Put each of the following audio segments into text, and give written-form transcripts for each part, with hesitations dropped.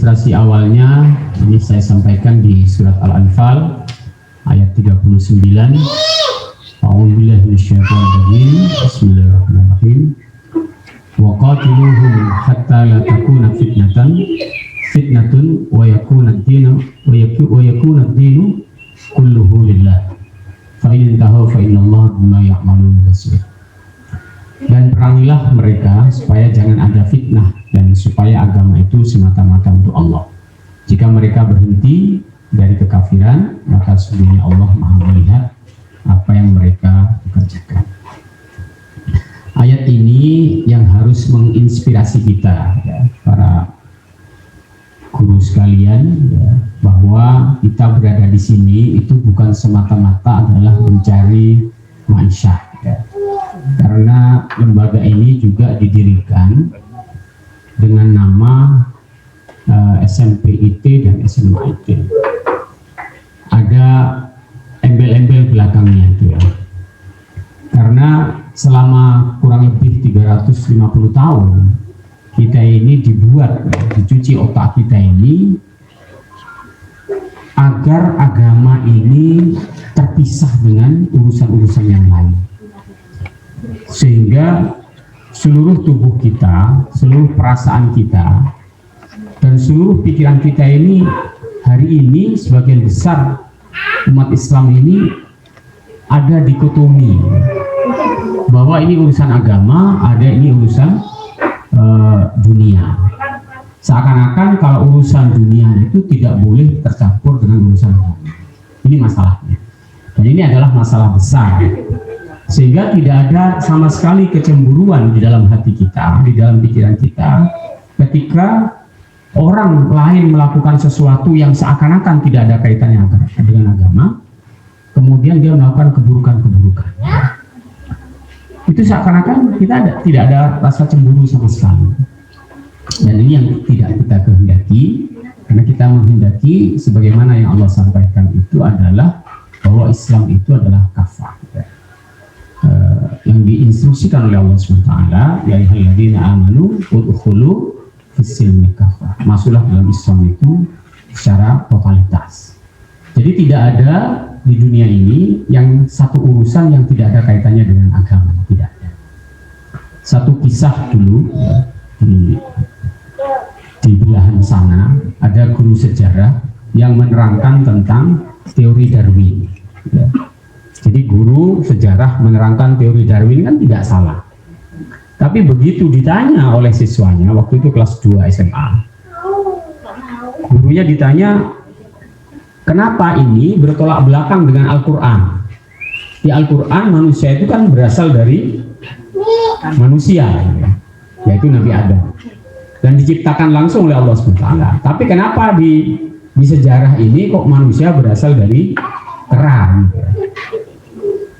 ilustrasi awalnya ini saya sampaikan di surat Al-Anfal ayat 39. A'udzubillahi minasyaitonir rajim. Bismillahirrahmanirrahim. Wa qatiluhum hatta la takuna fitnatun wa yakuna ad-dinu kulluhu lillah. Fa in intahu fa innallaha bima ya'malun basir. Dan perangilah mereka supaya jangan ada fitnah dan supaya agama itu semata-mata untuk Allah. Jika mereka berhenti dari kekafiran, maka sesungguhnya Allah Maha melihat apa yang mereka kerjakan. Ayat ini yang harus menginspirasi kita, ya, para guru sekalian, ya, bahwa kita berada di sini itu bukan semata-mata adalah mencari ma'isyah, ya. Karena lembaga ini juga didirikan dengan nama SMP IT dan SMA IT. Ada embel-embel belakangnya itu, ya. Karena selama kurang lebih 350 tahun kita ini dibuat, dicuci otak kita ini agar agama ini terpisah dengan urusan-urusan yang lain, sehingga seluruh tubuh kita, seluruh perasaan kita, dan seluruh pikiran kita ini hari ini sebagian besar umat Islam ini ada dikotomi bahwa ini urusan agama, ada ini urusan dunia. Seakan-akan kalau urusan dunia itu tidak boleh tercampur dengan urusan agama. Ini masalahnya. Dan ini adalah masalah besar. Sehingga tidak ada sama sekali kecemburuan di dalam hati kita, di dalam pikiran kita, ketika orang lain melakukan sesuatu yang seakan-akan tidak ada kaitannya dengan agama, kemudian dia melakukan keburukan-keburukan. Itu seakan-akan kita tidak ada rasa cemburu sama sekali. Dan ini yang tidak kita kehendaki, karena kita menghendaki sebagaimana yang Allah sampaikan itu adalah bahwa Islam itu adalah kafah. Yang diinstruksikan oleh Allah SWT, ya ayyuhalladzina amanu udkhulu fis-silmi kafah. Masuklah dalam Islam itu secara totalitas. Jadi tidak ada di dunia ini yang satu urusan yang tidak ada kaitannya dengan agama, tidak ada. Satu kisah dulu, ya, di belahan sana ada guru sejarah yang menerangkan tentang teori Darwin, ya. Jadi guru sejarah menerangkan teori Darwin kan tidak salah. Tapi begitu ditanya oleh siswanya, waktu itu kelas 2 SMA, gurunya ditanya, kenapa ini bertolak belakang dengan Al-Quran? Di Al-Quran manusia itu kan berasal dari manusia, ya, yaitu Nabi Adam, dan diciptakan langsung oleh Allah SWT. Tapi kenapa di sejarah ini kok manusia berasal dari kera?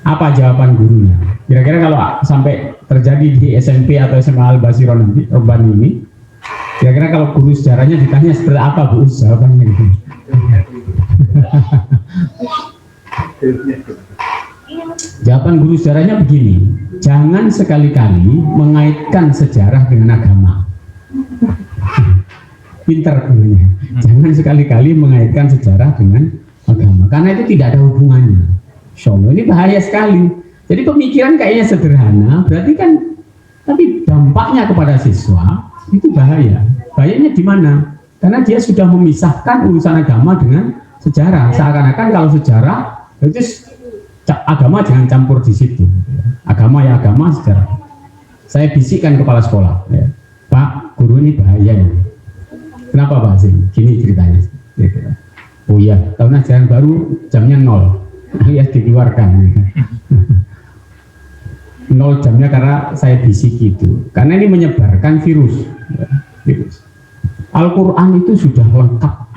Apa jawaban gurunya? Kira-kira kalau sampai terjadi di SMP atau SMA Al-Basirah nanti, Urban ini, kira-kira kalau guru sejarahnya ditanya seperti apa, Bu, jawabannya? Jawaban guru sejarahnya begini, jangan sekali-kali mengaitkan sejarah dengan agama. Pintar gurunya, jangan sekali-kali mengaitkan sejarah dengan agama, karena itu tidak ada hubungannya. Insya Allah, ini bahaya sekali. Jadi pemikiran kayaknya sederhana, berarti kan, tapi dampaknya kepada siswa itu bahaya. Bahayanya di mana? Karena dia sudah memisahkan urusan agama dengan sejarah. Seakan-akan kalau sejarah itu agama jangan campur di situ. Agama ya agama, sejarah. Saya bisikkan kepala sekolah, ya, Pak, guru ini bahaya ini. Kenapa Pak Azim? Gini ceritanya. Oh iya, tahun ajaran baru jamnya 0. Alias dikeluarkan 0 jamnya karena saya bisik gitu, karena ini menyebarkan virus, ya, virus. Al-Quran itu sudah lengkap,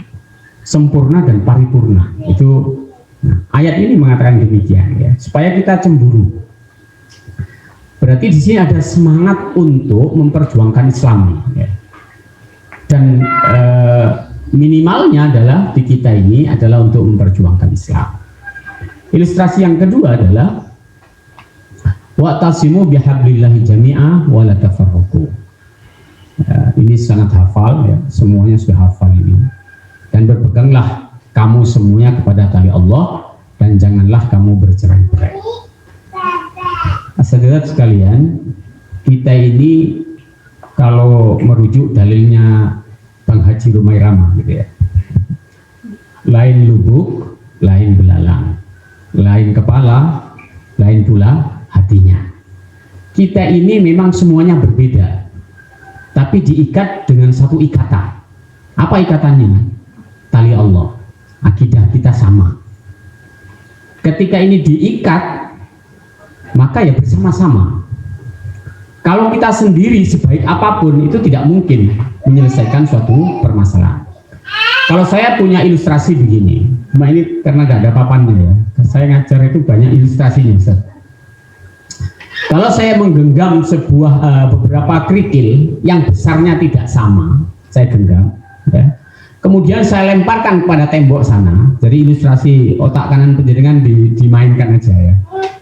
sempurna dan paripurna. Itu ayat ini mengatakan demikian, ya, supaya kita cemburu. Berarti di sini ada semangat untuk memperjuangkan Islam, ya. Dan minimalnya adalah di kita ini adalah untuk memperjuangkan Islam. Ilustrasi yang kedua adalah wa'tasimu bihablillahi jami'a wa la tafarraqu. Ini sangat hafal ya, semuanya sudah hafal ini. Dan berpeganglah kamu semuanya kepada tali Allah dan janganlah kamu bercerai-berai. Saudara sekalian, kita ini kalau merujuk dalilnya Bang Haji Rumai Rama gitu ya, lain lubuk, lain belalang, lain kepala, lain pula hatinya. Kita ini memang semuanya berbeda, tapi diikat dengan satu ikatan. Apa ikatannya? Tali Allah. Akidah kita sama. Ketika ini diikat, maka ya bersama-sama. Kalau kita sendiri sebaik apapun itu tidak mungkin menyelesaikan suatu permasalahan. Kalau saya punya ilustrasi begini, cuma ini karena nggak ada papannya ya, saya ngajar itu banyak ilustrasinya, Ustaz. Kalau saya menggenggam beberapa kerikil yang besarnya tidak sama, saya genggam, ya. Kemudian saya lemparkan kepada tembok sana. Jadi ilustrasi otak kanan penjaringan dimainkan aja ya.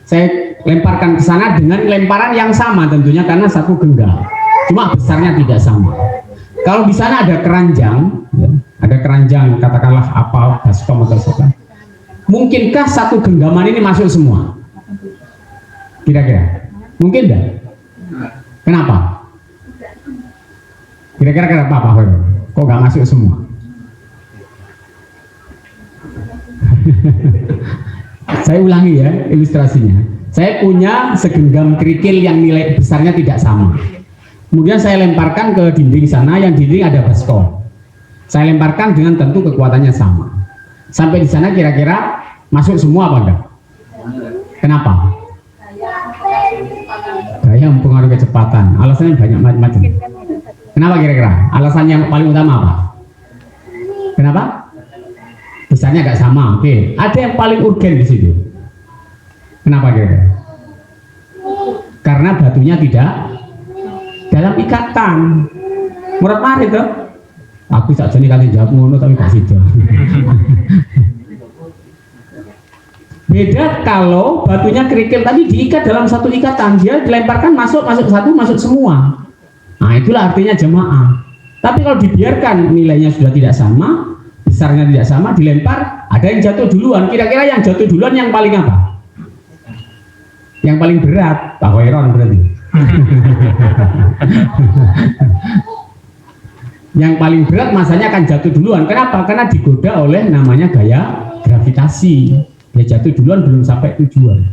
Saya lemparkan ke sana dengan lemparan yang sama tentunya karena satu genggam. Cuma besarnya tidak sama. Kalau di sana ada keranjang, ya, ada keranjang katakanlah apa baskom atau apa. Mungkinkah satu genggaman ini masuk semua? Kira-kira? Mungkin enggak? Kenapa? Kira-kira kenapa Pak Hoirul? Kok nggak masuk semua? Saya ulangi ya ilustrasinya. Saya punya segenggam kerikil yang nilai besarnya tidak sama. Kemudian saya lemparkan ke dinding sana, yang dinding ada baskom. Saya lemparkan dengan tentu kekuatannya sama. Sampai di sana kira-kira masuk semua apa enggak? Kenapa? Gaya mempengaruhi kecepatan. Alasannya banyak macam-macam. Kenapa kira-kira? Alasan yang paling utama apa? Kenapa? Besarnya nggak sama. Oke. Ada yang paling urgen di situ. Kenapa kira-kira? Karena batunya tidak dalam ikatan. Murad mari tuh. Aku saja nih kali jawab ngono tapi gak sido. Beda kalau batunya kerikil tadi diikat dalam satu ikatan, dia dilemparkan masuk satu masuk semua. Nah itulah artinya jamaah. Tapi kalau dibiarkan nilainya sudah tidak sama, besarnya tidak sama, dilempar, ada yang jatuh duluan. Kira-kira yang jatuh duluan yang paling apa? Yang paling berat, Pak Hoiron berarti. Yang paling berat masanya akan jatuh duluan. Kenapa? Karena digoda oleh namanya gaya gravitasi. Dia jatuh duluan belum sampai tujuan.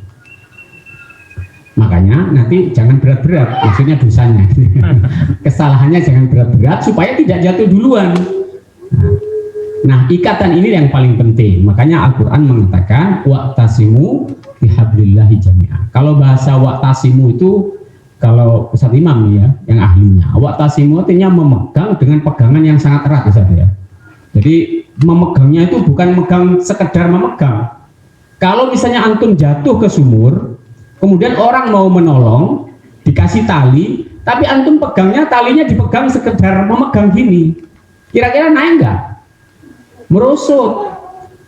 Makanya nanti jangan berat-berat, maksudnya dosanya. Kesalahannya jangan berat-berat supaya tidak jatuh duluan. Nah, ikatan ini yang paling penting. Makanya Al-Quran mengatakan wa'tasimu bihablillahi jami'ah. Kalau bahasa wa'tasimu itu, kalau Ustaz Imam ya, yang ahlinya, wa'tasimu artinya memegang dengan pegangan yang sangat erat Ustaz ya. Jadi memegangnya itu bukan megang sekedar memegang. Kalau misalnya antum jatuh ke sumur, kemudian orang mau menolong, dikasih tali, tapi antum pegangnya, talinya dipegang sekedar memegang gini, kira-kira naik nggak? Merosot.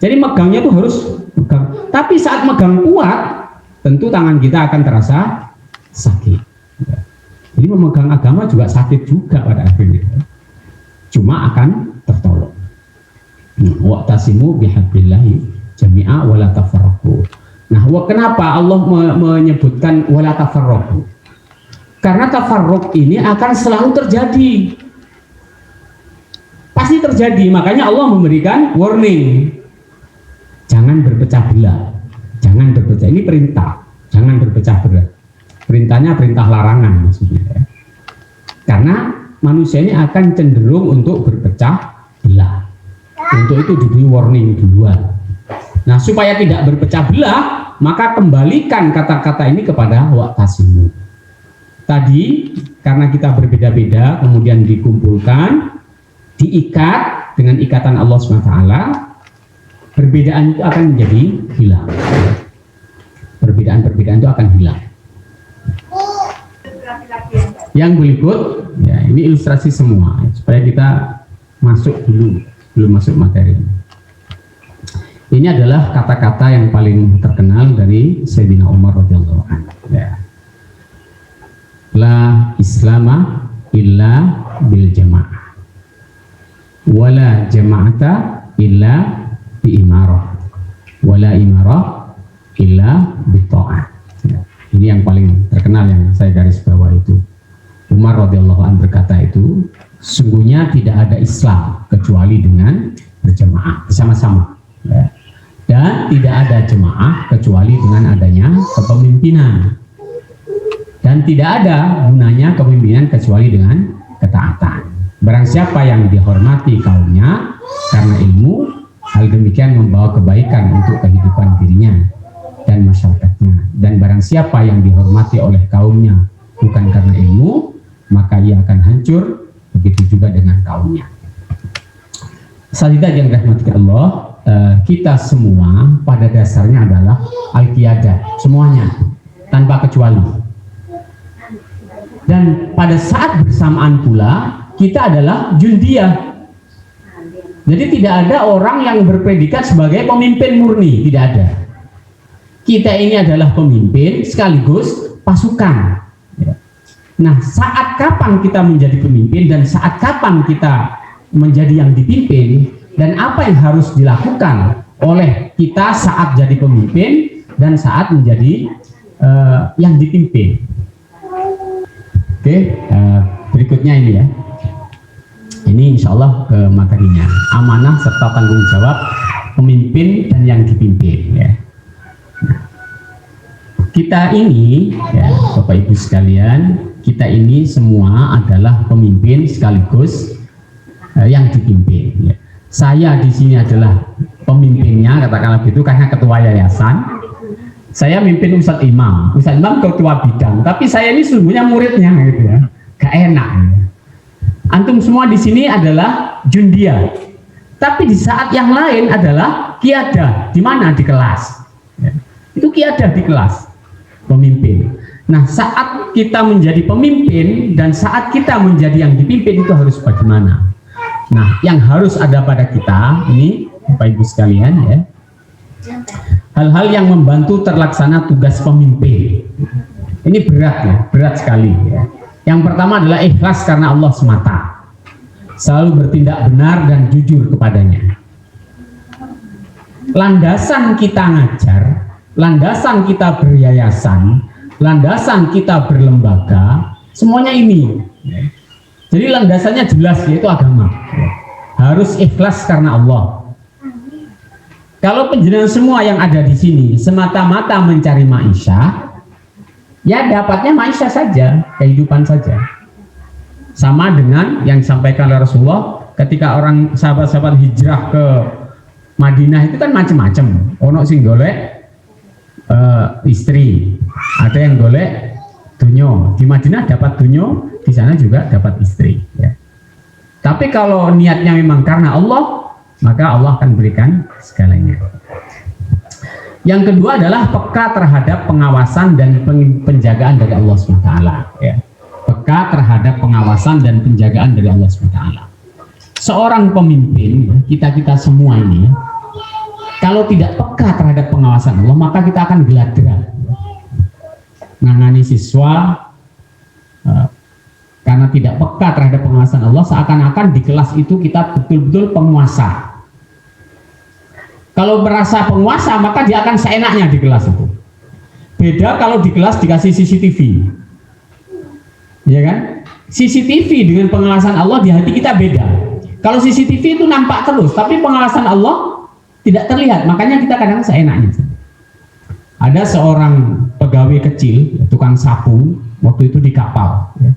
Jadi megangnya tuh harus megang. Tapi saat megang kuat, tentu tangan kita akan terasa sakit. Jadi memegang agama juga sakit juga pada akhirnya. Cuma akan tertolong. Wa'tasimu bihablillahi jami'a wala tafarraqu. Nah, kenapa Allah menyebutkan wala tafarraqu? Karena tafarruq ini akan selalu terjadi. Pasti terjadi, makanya Allah memberikan warning. Jangan berpecah belah. Jangan berpecah, ini perintah. Jangan berpecah belah. Perintahnya perintah larangan maksudnya. Ya. Karena manusia ini akan cenderung untuk berpecah belah. Untuk itu diberi warning duluan. Nah, supaya tidak berpecah belah, maka kembalikan kata-kata ini kepada wa'tasimu. Tadi karena kita berbeda-beda, kemudian dikumpulkan, diikat dengan ikatan Allah SWT, perbedaan itu akan menjadi hilang. Perbedaan-perbedaan itu akan hilang. Yang berikut, ya ini ilustrasi semua, supaya kita masuk dulu, belum masuk materi. Ini adalah kata-kata yang paling terkenal dari Sayyidina Umar radhiyallahu anhu. Ya. La Islama illa bil jamaah, wala jama'ata illa bi imarah, wala imarah illa bi ta'ah. Ini yang paling terkenal yang saya garis bawah itu. Umar radhiyallahu anhu berkata itu, sungguhnya tidak ada Islam kecuali dengan berjamaah bersama-sama, ya. Dan tidak ada jemaah kecuali dengan adanya kepemimpinan, dan tidak ada gunanya kepemimpinan kecuali dengan ketaatan. Barang siapa yang dihormati kaumnya karena ilmu, hal demikian membawa kebaikan untuk kehidupan dirinya dan masyarakatnya. Dan barang siapa yang dihormati oleh kaumnya bukan karena ilmu, maka ia akan hancur. Begitu juga dengan kaumnya. Sahabat yang dirahmati Allah, kita semua pada dasarnya adalah al-qiyadah, semuanya tanpa kecuali. Dan pada saat bersamaan pula kita adalah jundiyah. Jadi tidak ada orang yang berpredikat sebagai pemimpin murni, tidak ada. Kita ini adalah pemimpin sekaligus pasukan. Nah, saat kapan kita menjadi pemimpin dan saat kapan kita menjadi yang dipimpin, dan apa yang harus dilakukan oleh kita saat jadi pemimpin dan saat menjadi yang dipimpin. Oke, berikutnya ini ya. Ini insya Allah materinya, amanah serta tanggung jawab pemimpin dan yang dipimpin. Ya. Kita ini, ya, Bapak Ibu sekalian, kita ini semua adalah pemimpin sekaligus yang dipimpin. Ya. Saya di sini adalah pemimpinnya, katakanlah gitu, karena ketua yayasan. Saya mimpin Ustadz Imam ketua bidang, tapi saya ini sesungguhnya muridnya, gitu ya. Gak enak. Ya. Antum semua di sini adalah jundia, tapi di saat yang lain adalah qiyadah. Di mana? Di kelas. Ya. Itu qiyadah di kelas, pemimpin. Nah, saat kita menjadi pemimpin dan saat kita menjadi yang dipimpin itu harus bagaimana? Nah, yang harus ada pada kita ini, Bapak Ibu sekalian, ya, hal-hal yang membantu terlaksana tugas pemimpin. Ini berat ya, berat sekali ya. Yang pertama adalah ikhlas karena Allah semata, selalu bertindak benar dan jujur kepadanya. Landasan kita ngajar, landasan kita beryayasan, landasan kita berlembaga, semuanya ini. Jadi landasannya jelas, yaitu agama. Harus ikhlas karena Allah. Kalau penjenengan semua yang ada di sini semata-mata mencari ma'isyah, ya dapatnya ma'isyah saja, kehidupan saja. Sama dengan yang disampaikan oleh Rasulullah ketika orang sahabat-sahabat hijrah ke Madinah itu kan macam-macam. Ono sing golek istri, ada yang golek dunyo. Di Madinah dapat dunyo, di sana juga dapat istri. Ya. Tapi kalau niatnya memang karena Allah, maka Allah akan berikan segalanya. Yang kedua adalah peka terhadap pengawasan dan penjagaan dari Allah SWT. Ya. Peka terhadap pengawasan dan penjagaan dari Allah SWT. Seorang pemimpin, kita semua ini, kalau tidak peka terhadap pengawasan Allah, maka kita akan geladra. Nangani siswa, karena tidak peka terhadap pengawasan Allah, seakan-akan di kelas itu kita betul-betul penguasa. Kalau merasa penguasa, maka dia akan seenaknya di kelas itu. Beda kalau di kelas dikasih CCTV, ya kan? CCTV dengan pengawasan Allah di hati kita beda. Kalau CCTV itu nampak terus, tapi pengawasan Allah tidak terlihat, makanya kita kadang seenaknya. Ada seorang pegawai kecil, tukang sapu, waktu itu di kapal. Ya.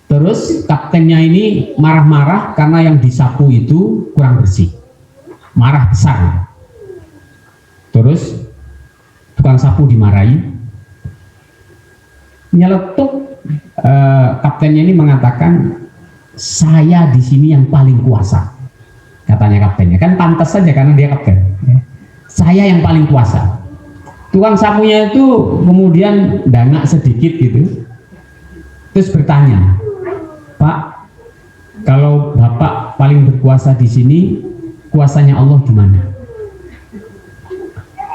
Terus kaptennya ini marah-marah karena yang disapu itu kurang bersih. Marah besar. Terus tukang sapu dimarahi. Nyeletuk, kaptennya ini mengatakan, saya di sini yang paling kuasa. Katanya kaptennya, kan pantas saja karena dia kapten. Ya. Saya yang paling kuasa. Tukang sapunya itu kemudian dangak sedikit gitu, terus bertanya, Pak, kalau Bapak paling berkuasa di sini, kuasanya Allah di mana?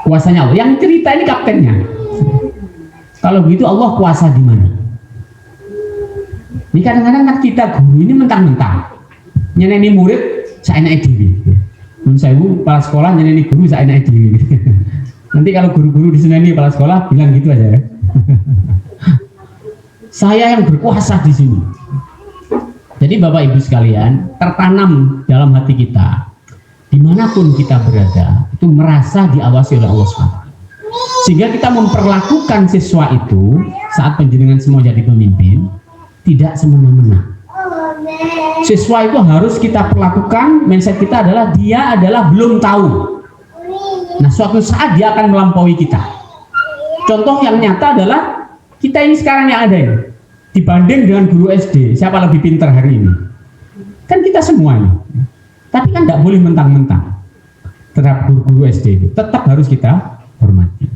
Kuasanya Allah. Yang cerita ini kaptennya. Kalau begitu Allah kuasa di mana? Ini kadang-kadang kan kita guru ini mentang-mentang nyeneni murid saenake dhewe. Mun sewu kepala sekolah nyeneni guru saenake dhewe. Nanti kalau guru-guru diseneni kepala sekolah bilang gitu aja ya. Saya yang berkuasa di sini. Jadi Bapak Ibu sekalian, tertanam dalam hati kita, dimanapun kita berada, itu merasa diawasi oleh Allah SWT. Sehingga kita memperlakukan siswa itu saat penjenengan semua jadi pemimpin, tidak semena-mena. Siswa itu harus kita perlakukan, mindset kita adalah dia adalah belum tahu. Nah, suatu saat dia akan melampaui kita. Contoh yang nyata adalah kita ini sekarang yang ada ini, dibanding dengan guru SD, siapa lebih pintar hari ini? Kan kita semua ini. Tapi kan tidak boleh mentang-mentang terhadap guru-guru SD itu. Tetap harus kita hormati.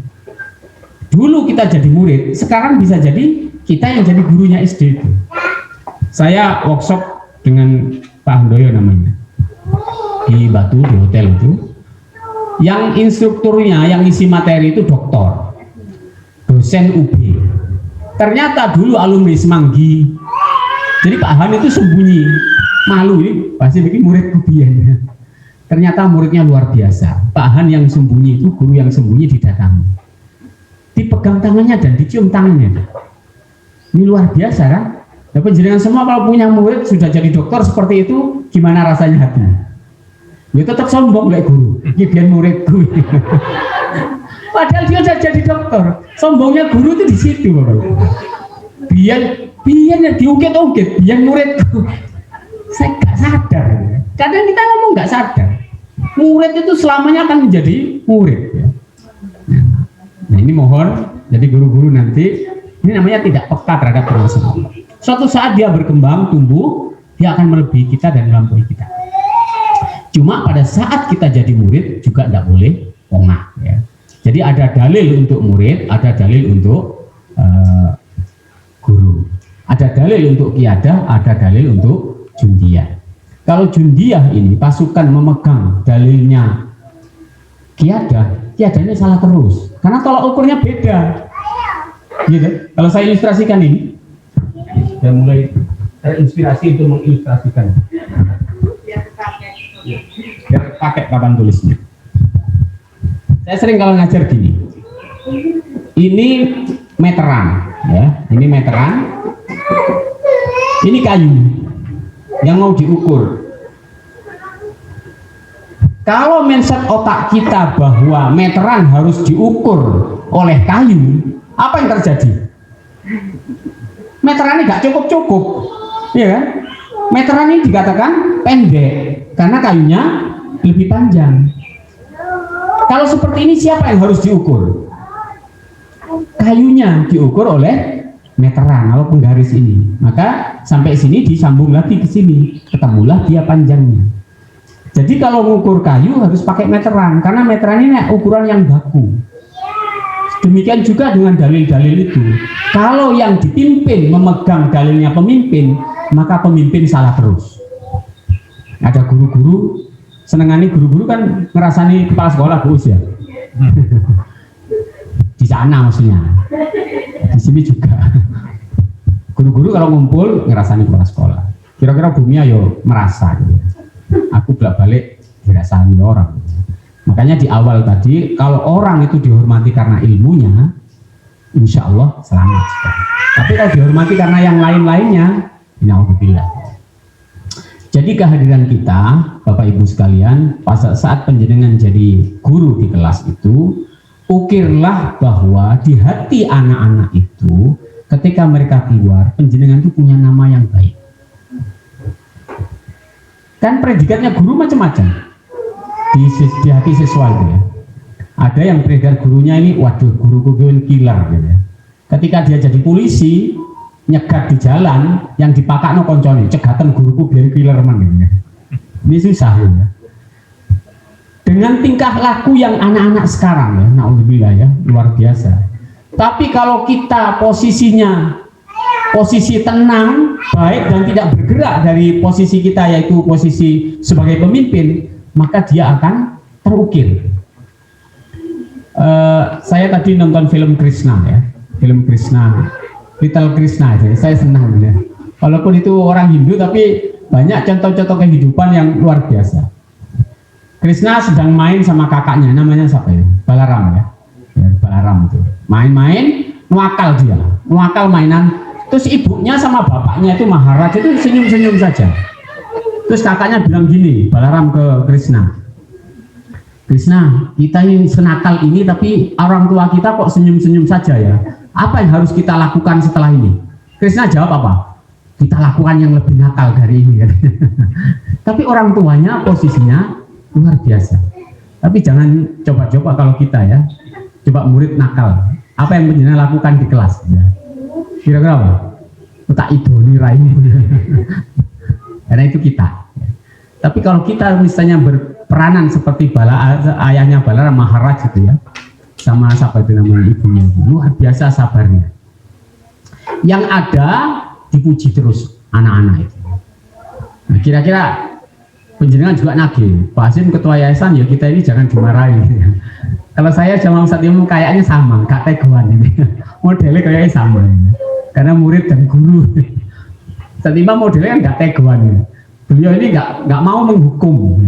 Dulu kita jadi murid, sekarang bisa jadi kita yang jadi gurunya SD itu. Saya workshop dengan Pak Handoyo namanya di Batu, di hotel itu. Yang instrukturnya, yang isi materi itu doktor, dosen UB. Ternyata dulu alumni Semanggi. Jadi Pak Han itu sembunyi, malu ini pasti bikin murid kubian. Ternyata muridnya luar biasa. Pak Han yang sembunyi itu, guru yang sembunyi didatangi, dipegang tangannya dan dicium tangannya. Ini luar biasa kan? Ya, penjenengan semua kalau punya murid sudah jadi dokter seperti itu, gimana rasanya hatinya? Ya tetap sombong kayak guru, ini biar muridku. Padahal dia sudah jadi dokter. Sombongnya guru itu di situ, Bapak. Biar diungkit-ungkit, biar muridku. Saya nggak sadar. Kadang kita ngomong nggak sadar. Murid itu selamanya akan menjadi murid. Ya. Nah ini mohon, jadi guru-guru nanti ini namanya tidak peka terhadap permasalahan. Suatu saat dia berkembang, tumbuh, dia akan melebihi kita dan melampaui kita. Cuma pada saat kita jadi murid juga tidak boleh pongah. Ya. Jadi ada dalil untuk murid, ada dalil untuk guru, ada dalil untuk qiyadah, ada dalil untuk jundiyah. Kalau jundiyah ini pasukan memegang dalilnya qiyadah, qiyadahnya salah terus, karena tolak ukurnya beda. Gitu. Kalau saya ilustrasikan ini, sudah mulai terinspirasi untuk mengilustrasikan. Biar pakai papan tulisnya. Saya sering kalau ngajar gini. Ini meteran, ya. Ini meteran. Ini kayu yang mau diukur. Kalau mindset otak kita bahwa meteran harus diukur oleh kayu, apa yang terjadi? Meteran ini nggak cukup-cukup, ya kan? Meteran ini dikatakan pendek karena kayunya lebih panjang. Kalau seperti ini siapa yang harus diukur? Kayunya diukur oleh meteran atau penggaris ini. Maka sampai sini disambung lagi ke sini, ketemulah dia panjangnya. Jadi kalau mengukur kayu harus pakai meteran karena meteran ini ukuran yang baku. Demikian juga dengan dalil-dalil itu. Kalau yang dipimpin memegang dalilnya pemimpin, maka pemimpin salah terus. Ada guru-guru senengani, guru-guru kan ngerasani kepala sekolah bos ya. Di sana maksudnya. Di sini juga. Guru-guru kalau ngumpul ngerasani kepala sekolah. Kira-kira bumi ayo merasa gitu. Aku bolak-balik dirasani orang. Makanya di awal tadi, kalau orang itu dihormati karena ilmunya, insya Allah selamat. Tapi kalau dihormati karena yang lain-lainnya, inauzubillah. Jadi kehadiran kita, Bapak Ibu sekalian, pada saat penjenengan jadi guru di kelas itu, ukirlah bahwa di hati anak-anak itu, ketika mereka keluar, penjenengan itu punya nama yang baik. Kan predikatnya guru macam-macam. Di hati siswa itu ya. Ada yang predikat gurunya ini, waduh guruku killer gitu ya. Ketika dia jadi polisi, nyegat di jalan, yang dipakai no koncone, cegatan guruku biar killer man gitu ya. Ini susah ya. Dengan tingkah laku yang anak-anak sekarang ya, naudzubillah ya, luar biasa. Tapi kalau kita posisinya posisi tenang, baik dan tidak bergerak dari posisi kita yaitu posisi sebagai pemimpin, maka dia akan terukir. Saya tadi nonton film Krishna ya, film Krishna, Little Krishna aja, saya senang ya. Walaupun itu orang Hindu, tapi banyak contoh-contoh kehidupan yang luar biasa. Krishna sedang main sama kakaknya, namanya siapa ya? Balaram ya. Ya, Balaram itu. Main-main, nuakal dia. Nuakal mainan. Terus ibunya sama bapaknya itu Maharaj itu senyum-senyum saja. Terus kakaknya bilang gini, Balaram ke Krishna. Krishna, kita ini senakal ini tapi orang tua kita kok senyum-senyum saja ya. Apa yang harus kita lakukan setelah ini? Krishna jawab apa? Kita lakukan yang lebih nakal dari ini. Tapi orang tuanya posisinya luar biasa. Tapi jangan coba-coba kalau kita ya, coba murid nakal. Apa yang penjenengan lakukan di kelas? Ya. Kira-kira apa? Tak idoni raimu. Karena itu kita. Tapi kalau kita misalnya berperanan seperti ayahnya Balaram Maharaj itu ya, sama siapa itu namanya ibunya, luar biasa sabarnya. Yang ada dipuji terus anak-anak itu. Nah, kira-kira penjenengan juga nagih, Pak Hasim ketua yayasan ya kita ini jangan dimarahi. Kalau saya sama Ustadz Imam kayaknya sama, gak teguan ini. Modelnya kayaknya sama. Karena murid dan guru. Ustadz Imam modelnya kan gak teguan. Beliau ini nggak mau menghukum,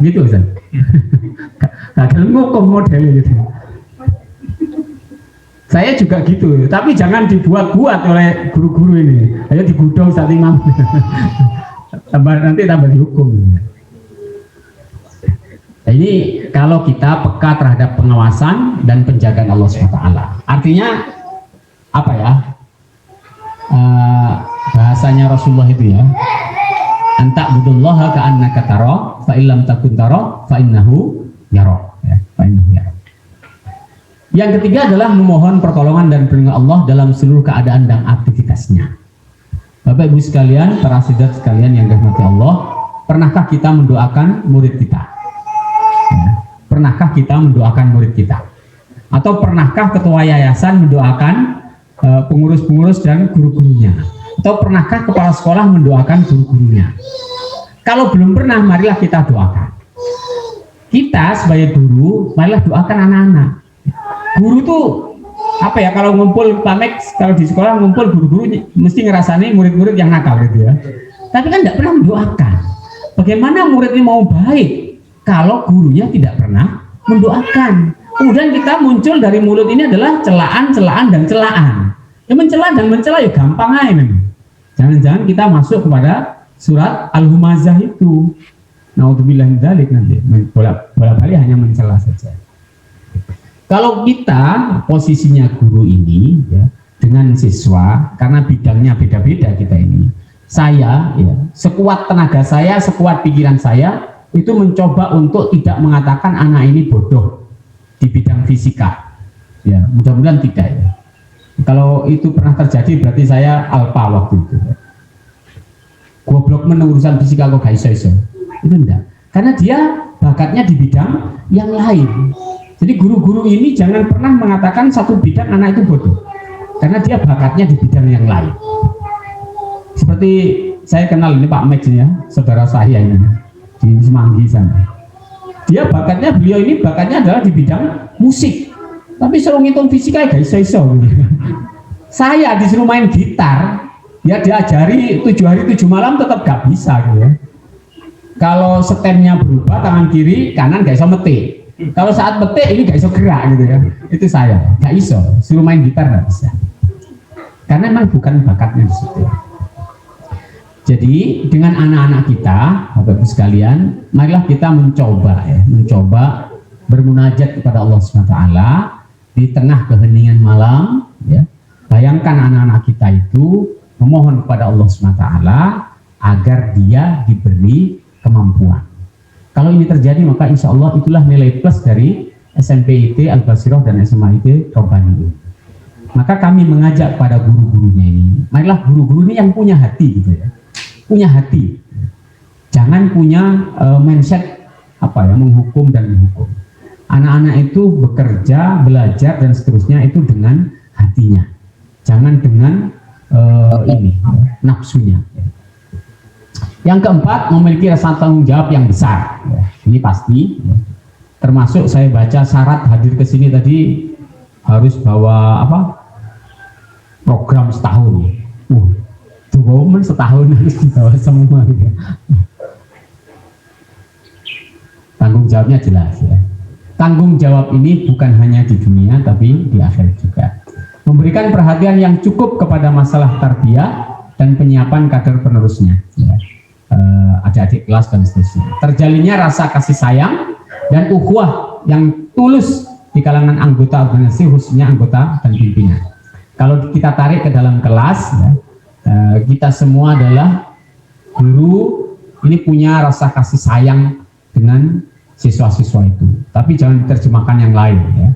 gitu Ustaz. Gak menghukum modelnya gitu. Saya juga gitu, tapi jangan dibuat-buat oleh guru-guru ini. Ayo digudong Ustaz Imam. Nanti tambah dihukum. Nah, ini kalau kita peka terhadap pengawasan dan penjagaan Allah SWT. Artinya apa ya? Bahasanya Rasulullah itu ya. Antak budullaha ka'annaka tara fa illam takun tara fa innahu yara ya, fa innahu yara. Yang ketiga adalah memohon pertolongan dan perlindungan Allah dalam seluruh keadaan dan aktivitasnya. Bapak Ibu sekalian, para sahabat sekalian yang dirahmati Allah, pernahkah kita mendoakan murid kita? Ya. Pernahkah kita mendoakan murid kita? Atau pernahkah ketua yayasan mendoakan pengurus-pengurus dan guru-gurunya? Atau pernahkah kepala sekolah mendoakan guru-gurunya? Kalau belum pernah, marilah kita doakan. Kita sebagai guru, marilah doakan anak-anak. Guru tuh apa ya, kalau ngumpul pamek, kalau di sekolah ngumpul guru-guru mesti ngerasani murid-murid yang nakal gitu ya. Tapi kan tidak pernah mendoakan. Bagaimana murid ini mau baik kalau gurunya tidak pernah mendoakan? Kemudian kita muncul dari mulut ini adalah celaan, dan celaan. Ya mencela dan mencela ya gampang aja memang. Jangan-jangan kita masuk kepada surat Al-Humazah itu. Naudzubillah min dzalik, nanti bola-balik hanya mencela saja. Kalau kita posisinya guru ini ya, dengan siswa, karena bidangnya beda-beda kita ini, saya ya, sekuat tenaga saya, sekuat pikiran saya, itu mencoba untuk tidak mengatakan anak ini bodoh di bidang fisika. Ya, mudah-mudahan tidak ya. Kalau itu pernah terjadi berarti saya alpa waktu itu. Goblok urusan fisika kok gak iso-iso. Itu enggak. Karena dia bakatnya di bidang yang lain. Jadi guru-guru ini jangan pernah mengatakan satu bidang anak itu bodoh. Karena dia bakatnya di bidang yang lain. Seperti saya kenal ini Pak Max ya, saudara saya ini di Semanggi sana. Beliau ini bakatnya adalah di bidang musik. Tapi suruh ngitung fisika gak iso-iso. Saya disuruh main gitar, ya diajari 7 hari 7 malam tetap gak bisa gitu ya. Kalau stemnya berubah tangan kiri, kanan gak iso metik. Kalau saat metik ini gak iso gerak gitu ya. Itu saya, gak iso. Suruh main gitar gak bisa. Karena memang bukan bakatnya di situ. Jadi dengan anak-anak kita, Bapak Ibu sekalian, marilah kita mencoba bermunajat kepada Allah SWT di tengah keheningan malam, ya. Bayangkan anak-anak kita itu memohon kepada Allah SWT agar dia diberi kemampuan. Kalau ini terjadi, maka insya Allah itulah nilai plus dari SMPIT Al-Basirah dan SMAIT Robbani. Maka kami mengajak pada guru-gurunya ini, marilah guru-guru ini yang punya hati gitu ya. Punya hati. Jangan punya mindset menghukum dan menghukum. Anak-anak itu bekerja, belajar dan seterusnya itu dengan hatinya, jangan dengan nafsunya. Yang keempat, memiliki rasa tanggung jawab yang besar. Ini pasti. Termasuk saya baca syarat hadir ke sini tadi harus bawa program setahun. Tuh setahun harus dibawa semua gitu. Tanggung jawabnya jelas ya. Tanggung jawab ini bukan hanya di dunia tapi di akhirat juga. Memberikan perhatian yang cukup kepada masalah tarbiyah dan penyiapan kader penerusnya ya. Adik-adik kelas dan seterusnya. Terjalinnya rasa kasih sayang dan ukhuwah yang tulus di kalangan anggota organisasi, khususnya anggota dan pimpinan. Kalau kita tarik ke dalam kelas ya, kita semua adalah guru, ini punya rasa kasih sayang dengan siswa-siswa itu, tapi jangan diterjemahkan yang lain ya.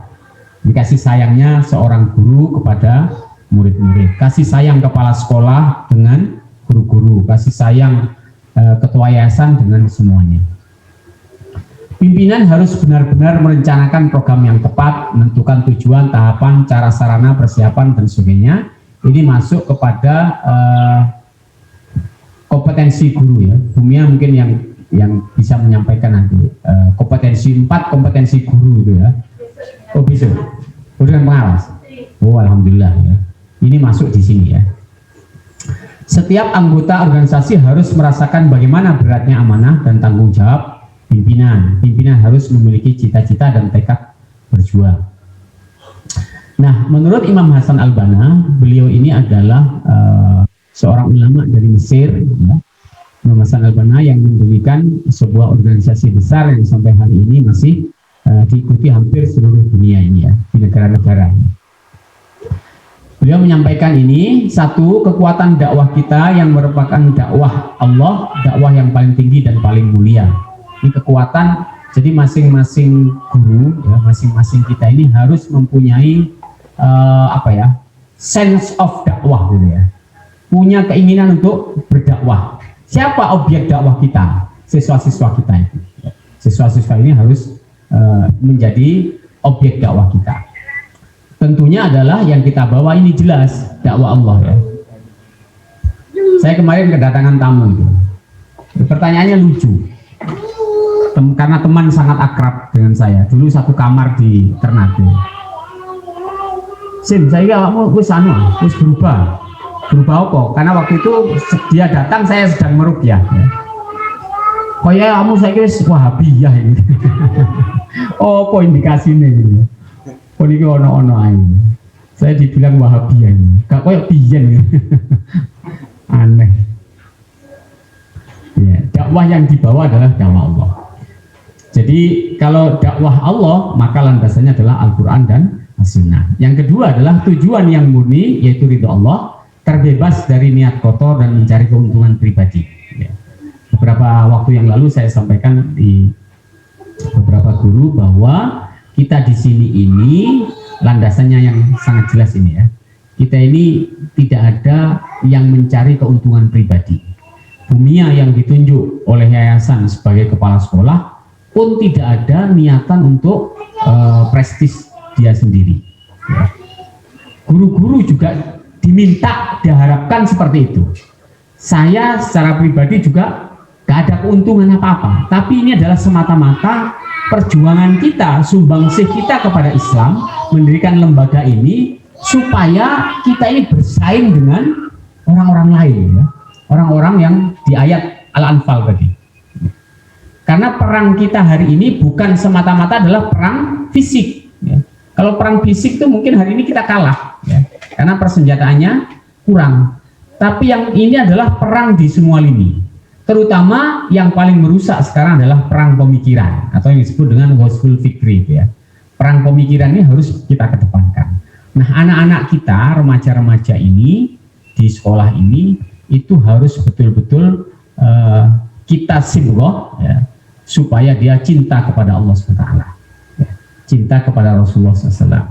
Kasih sayangnya seorang guru kepada murid-murid, kasih sayang kepala sekolah dengan guru-guru, kasih sayang ketua yayasan dengan semuanya. Pimpinan harus benar-benar merencanakan program yang tepat, menentukan tujuan, tahapan, cara sarana, persiapan dan sebagainya. Ini masuk kepada kompetensi guru ya. Bumia mungkin yang bisa menyampaikan nanti kompetensi 4 kompetensi guru itu ya. Oh bisa, udah pengawas. Oh alhamdulillah ya. Ini masuk di sini ya. Setiap anggota organisasi harus merasakan bagaimana beratnya amanah dan tanggung jawab pimpinan. Pimpinan harus memiliki cita-cita dan tekad berjuang. Nah, menurut Imam Hasan Al-Banna, beliau ini adalah seorang ulama dari Mesir. Ya. Imam Hasan Al-Banna yang mendirikan sebuah organisasi besar yang sampai hari ini masih diikuti hampir seluruh dunia ini ya, di negara-negara. Beliau menyampaikan ini, satu, kekuatan dakwah kita yang merupakan dakwah Allah, dakwah yang paling tinggi dan paling mulia. Ini kekuatan, jadi masing-masing guru, ya, masing-masing kita ini harus mempunyai sense of dakwah gitu ya. Punya keinginan untuk berdakwah. Siapa objek dakwah kita? Siswa-siswa kita itu. Siswa-siswa ini harus menjadi objek dakwah kita. Tentunya adalah yang kita bawa ini jelas dakwah Allah ya. Saya kemarin kedatangan tamu itu. Pertanyaannya lucu. Karena teman sangat akrab dengan saya. Dulu satu kamar di Ternate. Sim, saya kamu wis berubah. Berubah apa? Karena waktu itu dia datang saya sedang meruqyah ya. Kayak kamu saya kira Wahabiyah ini. Oh, apa indikasinya ini? Oh, ini ono-ono ini. Saya dibilang Wahabiyah ini. Gak kayak biyen gitu. Aneh. Ya, dakwah yang dibawa adalah dakwah Allah. Jadi kalau dakwah Allah maka landasannya adalah Al-Quran dan As-Sunnah. Yang kedua adalah tujuan yang murni yaitu ridho Allah, terbebas dari niat kotor dan mencari keuntungan pribadi. Ya. Beberapa waktu yang lalu saya sampaikan di beberapa guru bahwa kita di sini ini landasannya yang sangat jelas ini ya. Kita ini tidak ada yang mencari keuntungan pribadi. Bumia yang ditunjuk oleh yayasan sebagai kepala sekolah pun tidak ada niatan untuk prestis dia sendiri. Guru-guru juga diminta, diharapkan seperti itu. Saya secara pribadi juga gak ada keuntungan apa-apa, tapi ini adalah semata-mata perjuangan kita, sumbangsih kita kepada Islam, mendirikan lembaga ini supaya kita ini bersaing dengan orang-orang lain ya. Orang-orang yang di ayat Al-Anfal tadi. Karena perang kita hari ini bukan semata-mata adalah perang fisik ya. Kalau perang fisik itu mungkin hari ini kita kalah ya, karena persenjataannya kurang. Tapi yang ini adalah perang di semua lini. Terutama yang paling merusak sekarang adalah perang pemikiran atau yang disebut dengan wasful fikri ya. Perang pemikiran ini harus kita kedepankan. Nah, anak-anak kita, remaja-remaja ini di sekolah ini itu harus betul-betul kita sibgoh ya, supaya dia cinta kepada Allah SWT. Cinta kepada Rasulullah SAW.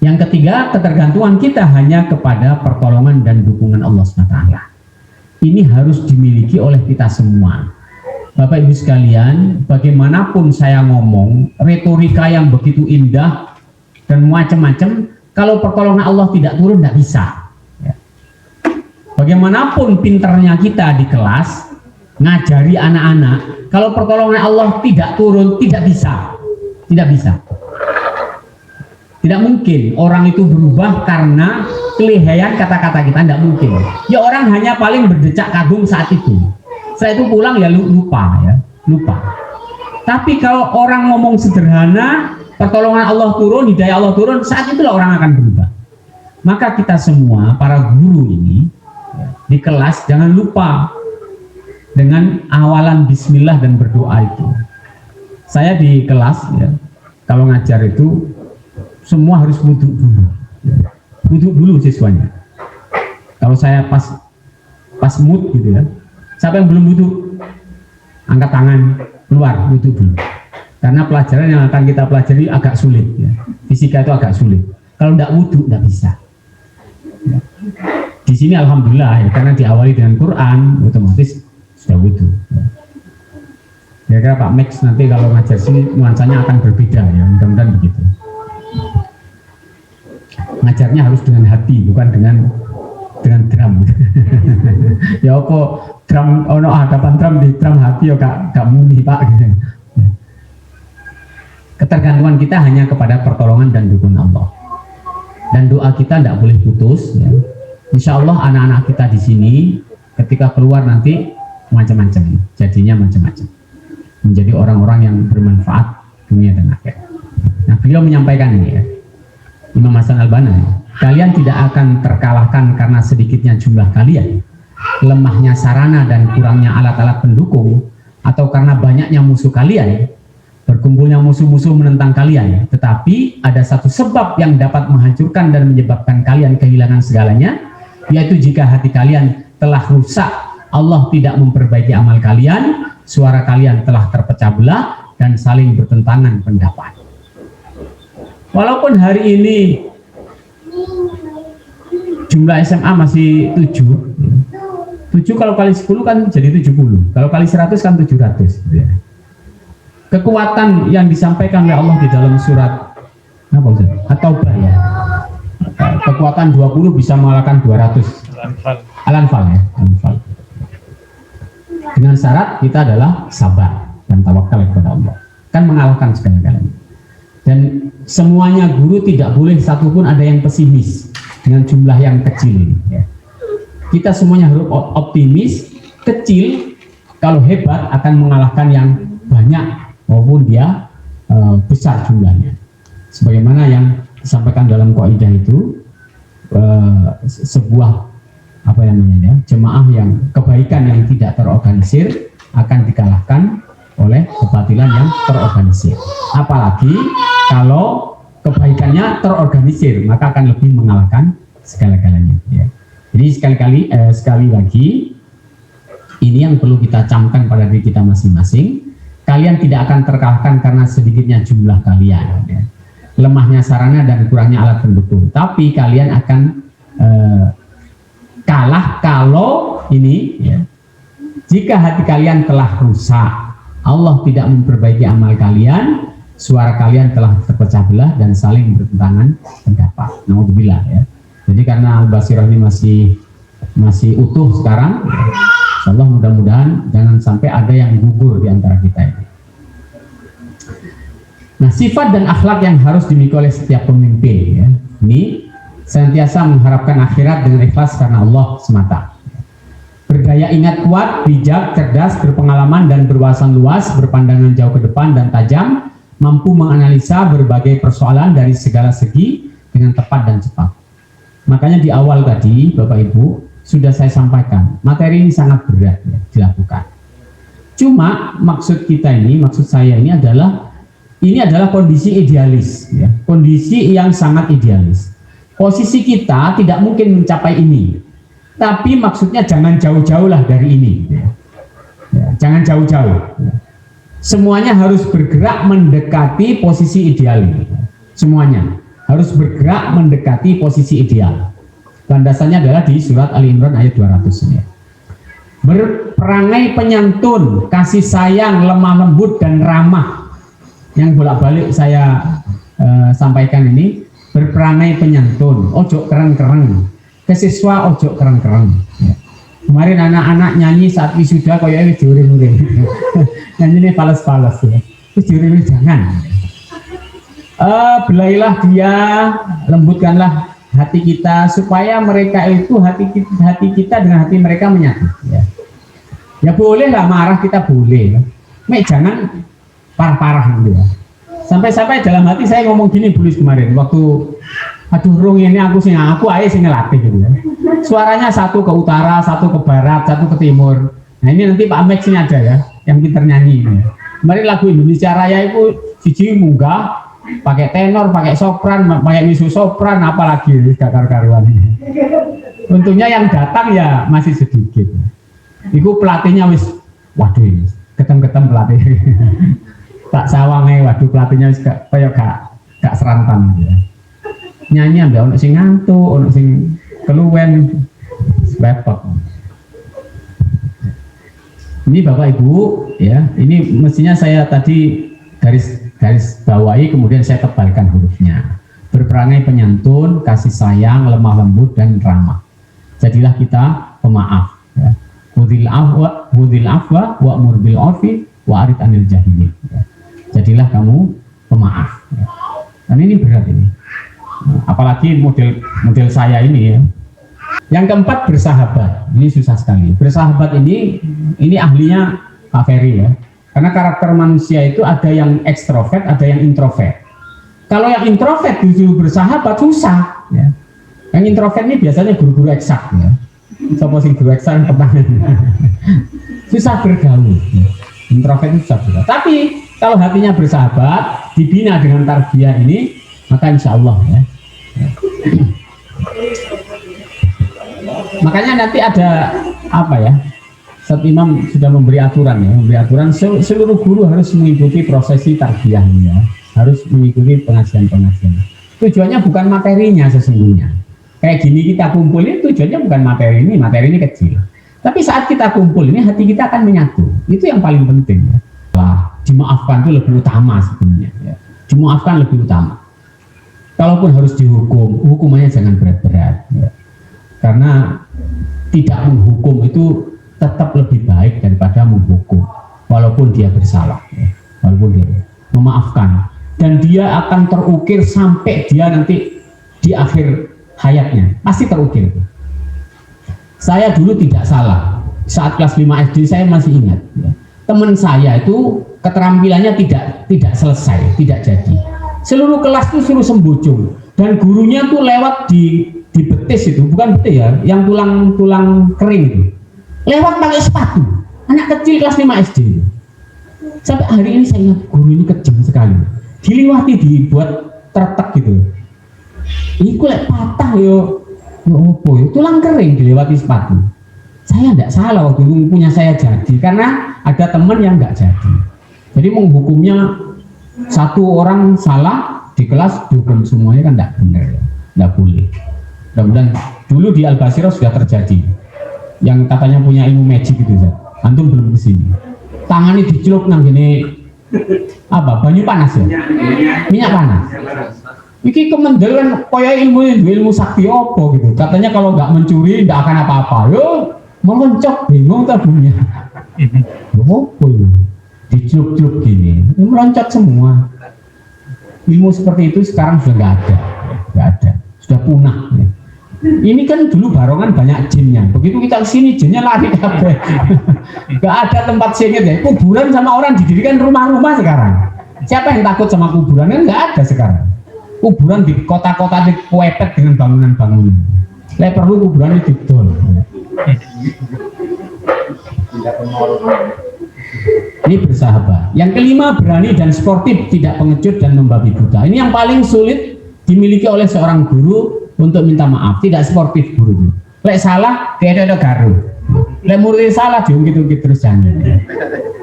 Yang ketiga, ketergantungan kita hanya kepada pertolongan dan dukungan Allah SWT. Ini harus dimiliki oleh kita semua. Bapak Ibu sekalian, bagaimanapun saya ngomong, retorika yang begitu indah dan macam-macam, kalau pertolongan Allah tidak turun, tidak bisa. Bagaimanapun pinternya kita di kelas, ngajari anak-anak, kalau pertolongan Allah tidak turun, tidak bisa. Tidak bisa. Tidak mungkin orang itu berubah karena kelihaian kata-kata kita, tidak mungkin. Ya orang hanya paling berdecak kagum saat itu. Setelah itu pulang ya lupa ya, lupa. Tapi kalau orang ngomong sederhana, pertolongan Allah turun, hidayah Allah turun, saat itulah orang akan berubah. Maka kita semua para guru ini di kelas jangan lupa dengan awalan bismillah dan berdoa itu. Saya di kelas ya, kalau ngajar itu semua harus wudhu dulu. Wudhu dulu siswanya. Kalau saya pas mood gitu ya, siapa yang belum wudhu, angkat tangan, keluar wudhu dulu. Karena pelajaran yang akan kita pelajari agak sulit ya. Fisika itu agak sulit. Kalau tidak wudhu tidak bisa. Ya. Di sini alhamdulillah ya, karena diawali dengan Quran, otomatis sudah wudhu. Ya. Kira-kira Pak Max nanti kalau ngajar sini nuansanya akan berbeda ya, mudah-mudahan begitu. Ngajarnya harus dengan hati, bukan dengan drum. Ya apa drum ono hadapan drum di drum hati ya gak muni Pak gitu. Ketergantungan kita hanya kepada pertolongan dan dukungan Allah. Dan doa kita tidak boleh putus ya. Insya Allah anak-anak kita di sini ketika keluar nanti macam-macam, jadinya macam-macam. Menjadi orang-orang yang bermanfaat dunia dan akhirat. Nah, beliau menyampaikan ini ya. Imam Hasan Al-Banna, kalian tidak akan terkalahkan karena sedikitnya jumlah kalian, lemahnya sarana dan kurangnya alat-alat pendukung, atau karena banyaknya musuh kalian, berkumpulnya musuh-musuh menentang kalian. Tetapi ada satu sebab yang dapat menghancurkan dan menyebabkan kalian kehilangan segalanya, yaitu jika hati kalian telah rusak, Allah tidak memperbaiki amal kalian, suara kalian telah terpecah belah dan saling bertentangan pendapat. Walaupun hari ini jumlah SMA masih 7 kalau kali 10 kan jadi 70, kalau kali 100 kan 700 ya. Kekuatan yang disampaikan oleh Allah di dalam surat apa Ustaz? At-Taubah ya, kekuatan 20 bisa mengalahkan 200. Al-Anfal ya, Al-Anfal. Dengan syarat kita adalah sabar dan tawakal kepada Allah, kan mengalahkan segala-galanya. Dan semuanya guru tidak boleh satupun ada yang pesimis dengan jumlah yang kecil ini ya. Kita semuanya harus optimis. Kecil kalau hebat akan mengalahkan yang banyak maupun dia besar jumlahnya, sebagaimana yang disampaikan dalam kaidah itu, sebuah apa namanya ya, jemaah yang kebaikan yang tidak terorganisir akan dikalahkan oleh kebatilan yang terorganisir. Apalagi kalau kebaikannya terorganisir, maka akan lebih mengalahkan segala-galanya ya. Jadi sekali lagi ini yang perlu kita camkan pada diri kita masing-masing. Kalian tidak akan terkalahkan karena sedikitnya jumlah kalian ya. Lemahnya sarana dan kurangnya alat pendukung, tapi kalian akan kalah kalau ini ya, jika hati kalian telah rusak, Allah tidak memperbaiki amal kalian, suara kalian telah terpecah belah dan saling bertentangan pendapat. Naudzubillah ya. Jadi karena Al-Basirah ini masih utuh sekarang, insyaallah mudah-mudahan jangan sampai ada yang gugur di antara kita ini. Nah, sifat dan akhlak yang harus dimiliki oleh setiap pemimpin ya, ini senantiasa mengharapkan akhirat dengan ikhlas karena Allah semata. Berdaya ingat kuat, bijak, cerdas, berpengalaman dan berwawasan luas, berpandangan jauh ke depan dan tajam, mampu menganalisa berbagai persoalan dari segala segi dengan tepat dan cepat. Makanya di awal tadi Bapak Ibu sudah saya sampaikan, materi ini sangat berat ya, dilakukan. Cuma maksud saya ini adalah kondisi idealis ya, kondisi yang sangat idealis. Posisi kita tidak mungkin mencapai ini, tapi maksudnya jangan jauh-jauh lah dari ini ya. Ya, jangan jauh-jauh ya. Semuanya harus bergerak mendekati posisi ideal ini. Semuanya harus bergerak mendekati posisi ideal. Landasannya adalah di surat Ali Imran ayat 200 ya. Berperangai penyantun, kasih sayang, lemah lembut dan ramah. Yang bolak-balik saya sampaikan ini, berperangai penyantun, ojo kereng-kereng, ke siswa ojo kereng-kereng ya. Kemarin anak-anak nyanyi saat wisuda kayaknya diuring-uring nyanyi ini fales-fales ya, terus diuring-uring jangan. Belailah dia, lembutkanlah hati kita supaya mereka itu hati kita dengan hati mereka menyatu. Ya boleh lah marah, kita boleh. Jangan parah-parah gitu ya. Sampai-sampai dalam hati saya ngomong gini Bulis kemarin waktu aduh rung ini aku aja sih ngelatih gitu ya. Suaranya satu ke utara, satu ke barat, satu ke timur. Nah ini nanti Pak Max ini ada ya yang pinter nyanyi ini. Kemarin lagu Indonesia Raya itu siji munggah pakai tenor, pakai sopran, pakai misu sopran, apalagi kakar-karuan ini. Untungnya yang datang ya masih sedikit. Iku pelatihnya wis waduh ketem-ketem pelatih. Tak sawangnya waduh pelatihnya kayak gak serantam gitu. Nyanyi ambil ono sing ngantuk, ono sing keluwen repot. Ini Bapak Ibu ya, ini mestinya saya tadi garis bawahi kemudian saya tebalkan hurufnya. Berperangai penyantun, kasih sayang, lemah lembut dan ramah. Jadilah kita pemaaf ya. Hudil afwa wa'mur bil 'urfi wa'rid 'anil jahilin. Ya. Jadilah kamu pemaaf. Ya. Dan ini berat ini. Nah, apalagi model saya ini ya. Yang keempat bersahabat. Ini susah sekali. Bersahabat ini ahlinya Pak Ferry ya. Karena karakter manusia itu ada yang ekstrovert, ada yang introvert. Kalau yang introvert disuruh bersahabat susah ya. Yang introvert ini biasanya guru-guru eksak ya. Sopo sing guru eksak pertanyaan. Susah bergaul. Ya. Introvert itu susah bergaul. Tapi kalau hatinya bersahabat, dibina dengan tarbiyah ini, maka insya Allah ya. Makanya nanti ada apa ya? Ustadz Imam sudah memberi aturan ya, seluruh guru harus mengikuti prosesi tarbiyah ya, harus mengikuti pengajian-pengajian. Tujuannya bukan materinya sesungguhnya. Kayak gini kita kumpul ini tujuannya bukan materi ini kecil. Tapi saat kita kumpul ini hati kita akan menyatu. Itu yang paling penting ya. Dimaafkan itu lebih utama sebenarnya ya. Dimaafkan lebih utama. Kalaupun harus dihukum, hukumannya jangan berat-berat ya. Karena tidak menghukum itu tetap lebih baik daripada menghukum walaupun dia bersalah ya. Walaupun dia memaafkan dan dia akan terukir sampai dia nanti di akhir hayatnya pasti terukir. Saya dulu tidak salah saat kelas 5 SD saya masih ingat ya. Teman saya itu keterampilannya tidak selesai, tidak jadi. Seluruh kelas itu suruh sembujung dan gurunya tuh lewat di betis itu, bukan betis ya, yang tulang kering itu. Lewat pakai sepatu, anak kecil kelas 5 SD. Sampai hari ini saya ingat guru ini kejam sekali. Diliwati dibuat tertek gitu. Ini kulek patah yo tulang kering dilewati sepatu. Saya tidak salah waktu itu punya saya jadi karena ada teman yang nggak jadi. Jadi menghukumnya satu orang salah di kelas dihukum semuanya kan tidak benar ya, tidak boleh. Dan dulu di Al-Basirah sudah terjadi. Yang katanya punya ilmu magic gitu ya. Antum belum kesini. Tangannya dicelup nang gini apa? Banyu panas ya? Minyak panas. Iki kemendelan kaya ilmu sakti opo gitu. Katanya kalau nggak mencuri nggak akan apa-apa. Yo meloncok bingung tak punya. Opo ini? Dicelup-celup gini. Meloncok semua. Ilmu seperti itu sekarang sudah nggak ada. Sudah punah. Ya. Ini kan dulu Barongan banyak jinnya. Begitu kita kesini jinnya lari kabeh. Gak ada tempat singit ya. Kuburan sama orang didirikan rumah-rumah sekarang. Siapa yang takut sama kuburan? Kan nggak ada sekarang. Kuburan di kota-kota dikuepet dengan bangunan-bangunan. Lah perlu kuburan itu didol. Ini bersahabat. Yang kelima berani dan sportif, tidak pengecut dan membabi buta. Ini yang paling sulit dimiliki oleh seorang guru. Untuk minta maaf, tidak sportif guru. Lek salah, dia ada garu. Lek murid salah, diungkit-ungkit terus jangan.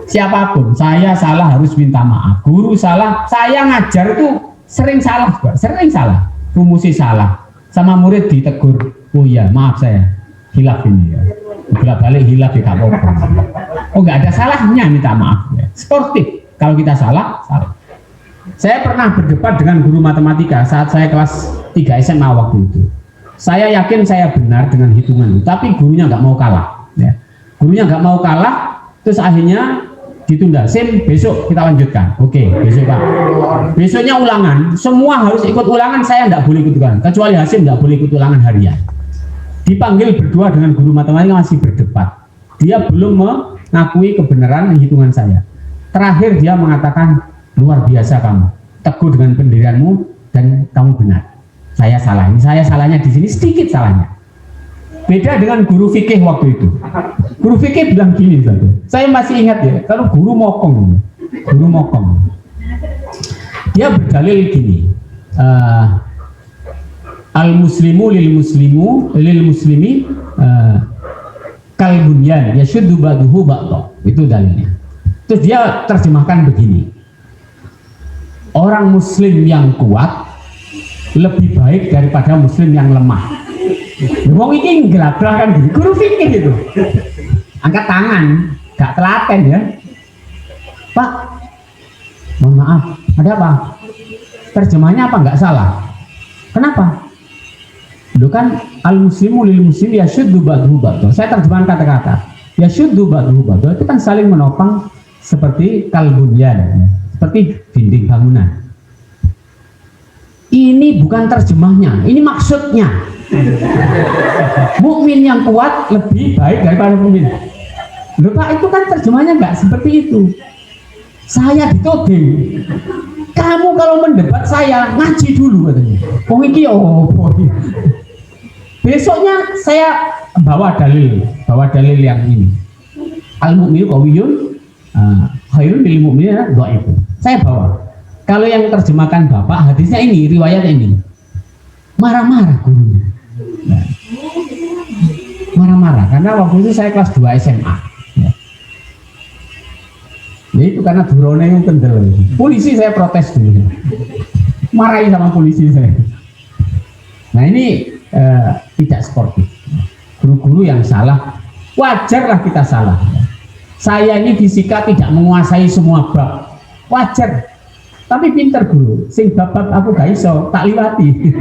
Siapapun, saya salah harus minta maaf. Guru salah, saya ngajar itu sering salah, sering salah. Rumusi salah, sama murid ditegur. Oh iya, maaf saya hilaf ini ya. Bolak-balik hilaf ya apa-apa. Oh nggak ada salahnya minta maaf. Ya. Sportif, kalau kita salah, salah. Saya pernah berdebat dengan guru matematika saat saya kelas 3 SMA waktu itu. Saya yakin saya benar dengan hitungan itu, tapi gurunya nggak mau kalah. Ya. Gurunya nggak mau kalah, terus akhirnya ditunda. Sim, besok kita lanjutkan. Oke, besok Pak. Besoknya ulangan, semua harus ikut ulangan, saya tidak boleh ikut ulangan. Kecuali Hasim tidak boleh ikut ulangan harian. Dipanggil berdua dengan guru matematika masih berdebat. Dia belum mengakui kebenaran hitungan saya. Terakhir dia mengatakan, luar biasa kamu, teguh dengan pendirianmu dan kamu benar. Saya salah. Ini saya salahnya di sini sedikit salahnya. Beda dengan guru fikih waktu itu. Guru fikih bilang gini saja. Saya masih ingat ya, kalau guru mokong, dia berdalil gini. Al muslimu lil muslimi kal bunyan yashuddu ba'duhu ba'dha. Itu dalilnya. Terus dia terjemahkan begini. Orang muslim yang kuat lebih baik daripada muslim yang lemah. Wong iki ngelabrak kan gitu. Guru fikih itu. Angkat tangan, gak telaten ya. Pak, mohon maaf, ada apa? Terjemahnya apa nggak salah? Kenapa? Itu kan al muslimu lil muslim yashuddu ba'duhu ba'dha. Saya terjemahkan kata-kata. Yashuddu ba'duhu ba'dha itu kan saling menopang seperti kalbunyan, ya. Seperti dinding bangunan. Ini bukan terjemahnya, ini maksudnya. Mukmin yang kuat lebih baik daripada mukmin. Loh Pak, itu kan terjemahnya nggak seperti itu. Saya ditoding. Kamu kalau mendebat saya ngaji dulu katanya. Oh iki Besoknya saya bawa dalil yang ini. Al mukmin qawiyun khairun lil mu'minin dhaifun. Saya bawa. Kalau yang terjemahkan Bapak hadisnya ini, riwayat ini. Marah-marah gurunya. Nah, marah-marah karena waktu itu saya kelas 2 SMA ya itu karena durone yang kendel. Polisi saya protes dulu, marahin sama polisi saya. Nah ini tidak sportif. Guru-guru yang salah, wajarlah kita salah. Saya ini fisika tidak menguasai semua bab, wajar. Tapi pinter guru, sing bab aku gak iso, tak liwati.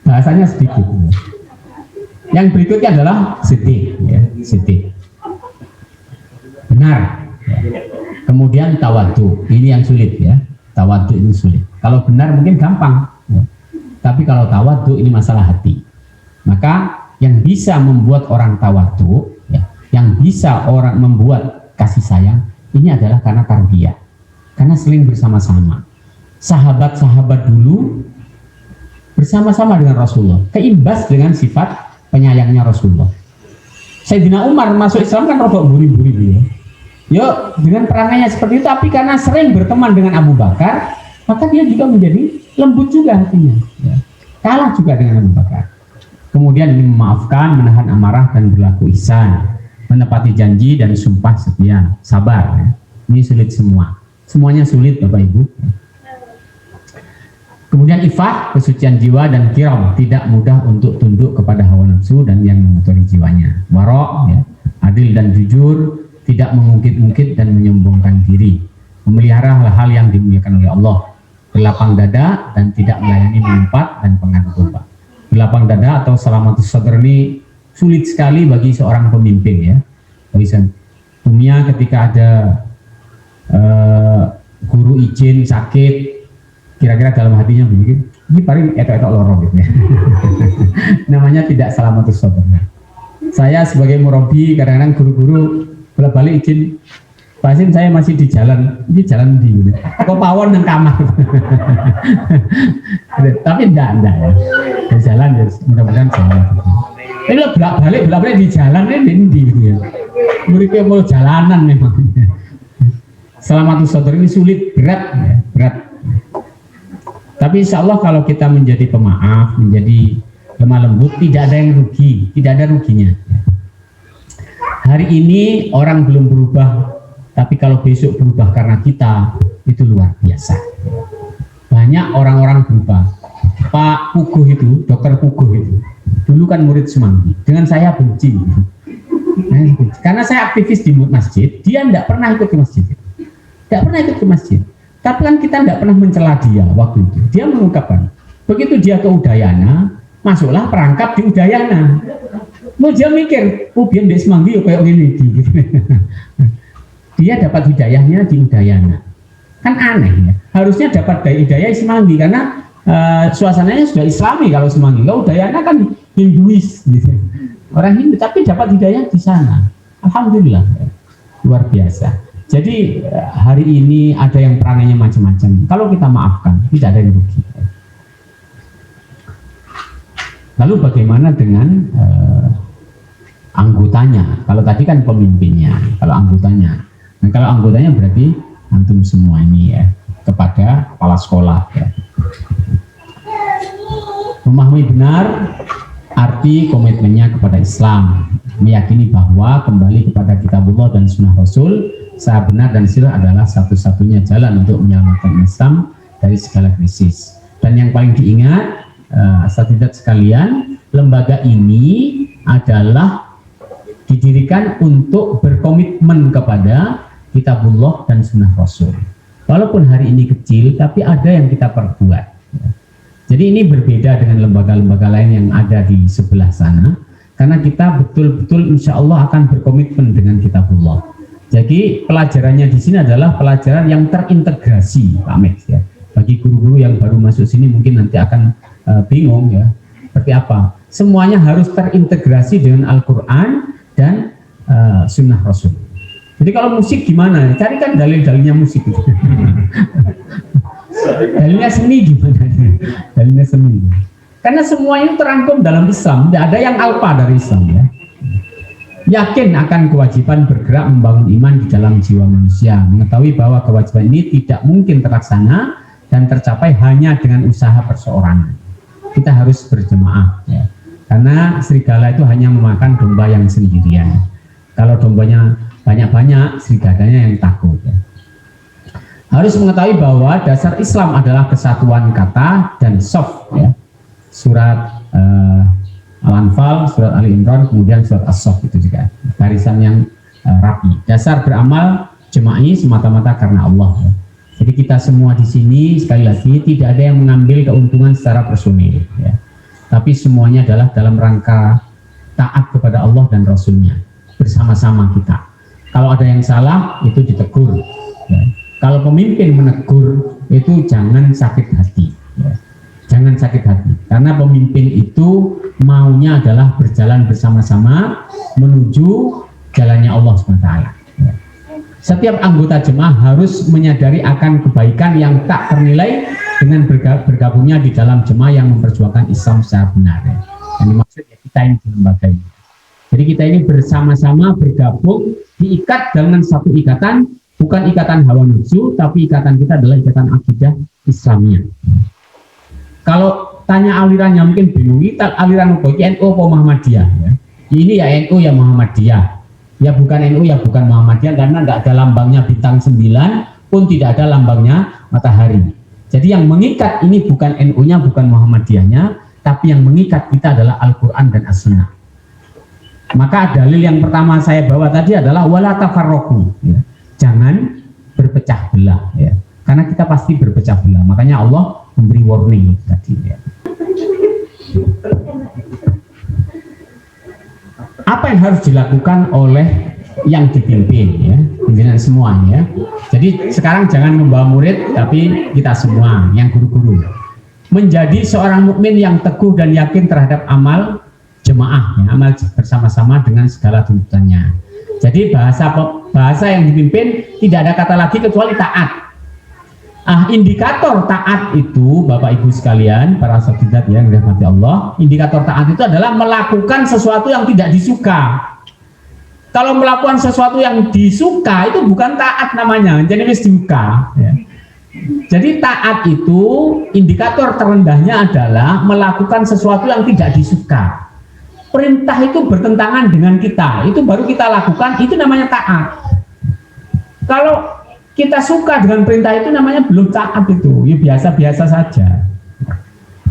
Bahasanya sedikit. Yang berikutnya adalah sedih, ya, sedih. Benar. Ya. Kemudian tawadhu, ini yang sulit ya. Tawadhu ini sulit. Kalau benar mungkin gampang, ya. Tapi kalau tawadhu ini masalah hati. Maka yang bisa membuat orang tawadhu, ya, yang bisa orang membuat kasih sayang, ini adalah karena tarbiyah, karena seling bersama-sama. Sahabat-sahabat dulu bersama-sama dengan Rasulullah, keimbas dengan sifat penyayangnya Rasulullah. Sayyidina Umar masuk Islam kan rodok buri-buri dia. Yo, dengan perangannya seperti itu, tapi karena sering berteman dengan Abu Bakar, maka dia juga menjadi lembut juga hatinya. Ya. Kalah juga dengan Abu Bakar. Kemudian ini memaafkan, menahan amarah dan berlaku ihsan, menepati janji dan sumpah setia, sabar. Ya. Ini sulit semua. Semuanya sulit Bapak Ibu. Kemudian ifah, kesucian jiwa dan kiram, tidak mudah untuk tunduk kepada hawa nafsu dan yang mengotori jiwanya. Warok, ya, adil dan jujur, tidak mengungkit-ungkit dan menyombongkan diri, memelihara hal-hal yang dimuliakan oleh Allah, berlapang dada dan tidak melayani mengumpat dan pengaruh domba. Berlapang dada atau salamatus sadr ini sulit sekali bagi seorang pemimpin ya. Dunia ketika ada guru izin sakit, kira-kira dalam hatinya begini, ini paling etok-etok lorong gitu ya. Namanya tidak salamatus sadr. Saya sebagai murabi kadang-kadang guru-guru bolak-balik izin, Pak Hasim saya masih di jalan, ini jalan di gitu. Kok pawon yang kamar. Tapi enggak ya. Di jalan ya, mudah-mudahan jalan. Ini bolak-balik di jalan ini gitu ya. Muridnya mau jalanan memang. Salamatus sadr ini sulit, berat ya, berat. Tapi insya Allah kalau kita menjadi pemaaf, menjadi lemah lembut, tidak ada yang rugi, tidak ada ruginya. Hari ini orang belum berubah, tapi kalau besok berubah karena kita, itu luar biasa. Banyak orang-orang berubah. Pak Puguh itu, Dokter Puguh itu, dulu kan murid Semanggi. Dengan saya benci. Karena saya aktivis di masjid, dia tidak pernah ikut ke masjid. Tidak pernah ikut ke masjid. Tapi kan kita tidak pernah mencela dia waktu itu. Dia mengungkapkan, begitu dia ke Udayana, masuklah perangkap di Udayana. Mau dia mikir, biar di Semanggi kayak gini. dia dapat hidayahnya di Udayana. Kan aneh ya. Harusnya dapat hidayah Semanggi karena suasananya sudah Islami kalau Semanggi. Kalau Udayana kan Hinduis gitu. Orang Hindu tapi dapat hidayah di sana. Alhamdulillah ya. Luar biasa. Jadi hari ini ada yang perangannya macam-macam. Kalau kita maafkan, tidak ada yang rugi. Lalu bagaimana dengan anggotanya? Kalau tadi kan pemimpinnya, kalau anggotanya. Nah, kalau anggotanya berarti antum semua ini ya, kepada kepala sekolah ya. Memahami benar arti komitmennya kepada Islam, meyakini bahwa kembali kepada kitabullah dan sunnah Rasul secara benar dan sirah adalah satu-satunya jalan untuk menyelamatkan Islam dari segala krisis. Dan yang paling diingat, asatidzah sekalian, lembaga ini adalah didirikan untuk berkomitmen kepada kitabullah dan sunnah Rasul. Walaupun hari ini kecil, tapi ada yang kita perbuat. Jadi ini berbeda dengan lembaga-lembaga lain yang ada di sebelah sana, karena kita betul-betul insya Allah akan berkomitmen dengan kitabullah. Jadi pelajarannya di sini adalah pelajaran yang terintegrasi, Pak Max ya. Bagi guru-guru yang baru masuk sini mungkin nanti akan bingung ya, seperti apa. Semuanya harus terintegrasi dengan Al-Quran dan sunnah Rasul. Jadi kalau musik gimana? Carikan dalil-dalilnya musik. Dalilnya seni gimana? Dalilnya seni. Karena semuanya terangkum dalam Islam. Tidak ada yang alpa dari Islam ya. Yakin akan kewajiban bergerak membangun iman di dalam jiwa manusia. Mengetahui bahwa kewajiban ini tidak mungkin terlaksana dan tercapai hanya dengan usaha perseorangan. Kita harus berjemaah ya. Karena serigala itu hanya memakan domba yang sendirian. Kalau dombanya banyak-banyak, serigalanya yang takut ya. Harus mengetahui bahwa dasar Islam adalah kesatuan kata dan soft ya. Surat Al-Anfal, surat Ali Imran, kemudian surat As-Saff itu juga barisan yang rapi. Dasar beramal jema'i semata-mata karena Allah ya. Jadi kita semua di sini sekali lagi tidak ada yang mengambil keuntungan secara personil ya. Tapi semuanya adalah dalam rangka taat kepada Allah dan Rasulnya bersama-sama kita. Kalau ada yang salah itu ditegur ya. Kalau pemimpin menegur itu jangan sakit hati ya. Jangan sakit hati karena pemimpin itu maunya adalah berjalan bersama-sama menuju jalannya Allah SWT ya. Setiap anggota jemaah harus menyadari akan kebaikan yang tak ternilai dengan bergabungnya di dalam jemaah yang memperjuangkan Islam secara benar ya. Yang dimaksud ya kita ini di lembaga ini. Jadi kita ini bersama-sama bergabung, diikat dengan satu ikatan, bukan ikatan hawa nafsu, tapi ikatan kita adalah ikatan akidah Islamnya. Kalau tanya alirannya mungkin bingung, kita aliran apa? NU atau Muhammadiyah ya? Ini ya NU ya Muhammadiyah. Ya bukan NU ya bukan Muhammadiyah karena nggak ada lambangnya bintang 9 pun tidak ada lambangnya matahari. Jadi yang mengikat ini bukan NU-nya, bukan Muhammadiyahnya, tapi yang mengikat kita adalah Al-Quran dan As-Sunnah. Maka dalil yang pertama saya bawa tadi adalah wala tafarraqu ya. Jangan berpecah belah ya. Karena kita pasti berpecah belah. Makanya Allah memberi warning tadi ya. Apa yang harus dilakukan oleh yang dipimpin ya, pimpinan semuanya. Jadi sekarang jangan membawa murid tapi kita semua yang guru-guru menjadi seorang mukmin yang teguh dan yakin terhadap amal jemaah ya, amal bersama-sama dengan segala tuntutannya. Jadi bahasa yang dipimpin tidak ada kata lagi kecuali taat. Indikator taat itu Bapak Ibu sekalian, para sahabat yang dirahmati Allah, indikator taat itu adalah melakukan sesuatu yang tidak disuka. Kalau melakukan sesuatu yang disuka itu bukan taat namanya, jadi wis disuka ya. Jadi taat itu indikator terendahnya adalah melakukan sesuatu yang tidak disuka. Perintah itu bertentangan dengan kita, itu baru kita lakukan, itu namanya taat. Kalau kita suka dengan perintah itu namanya belum taat, itu ya biasa-biasa saja.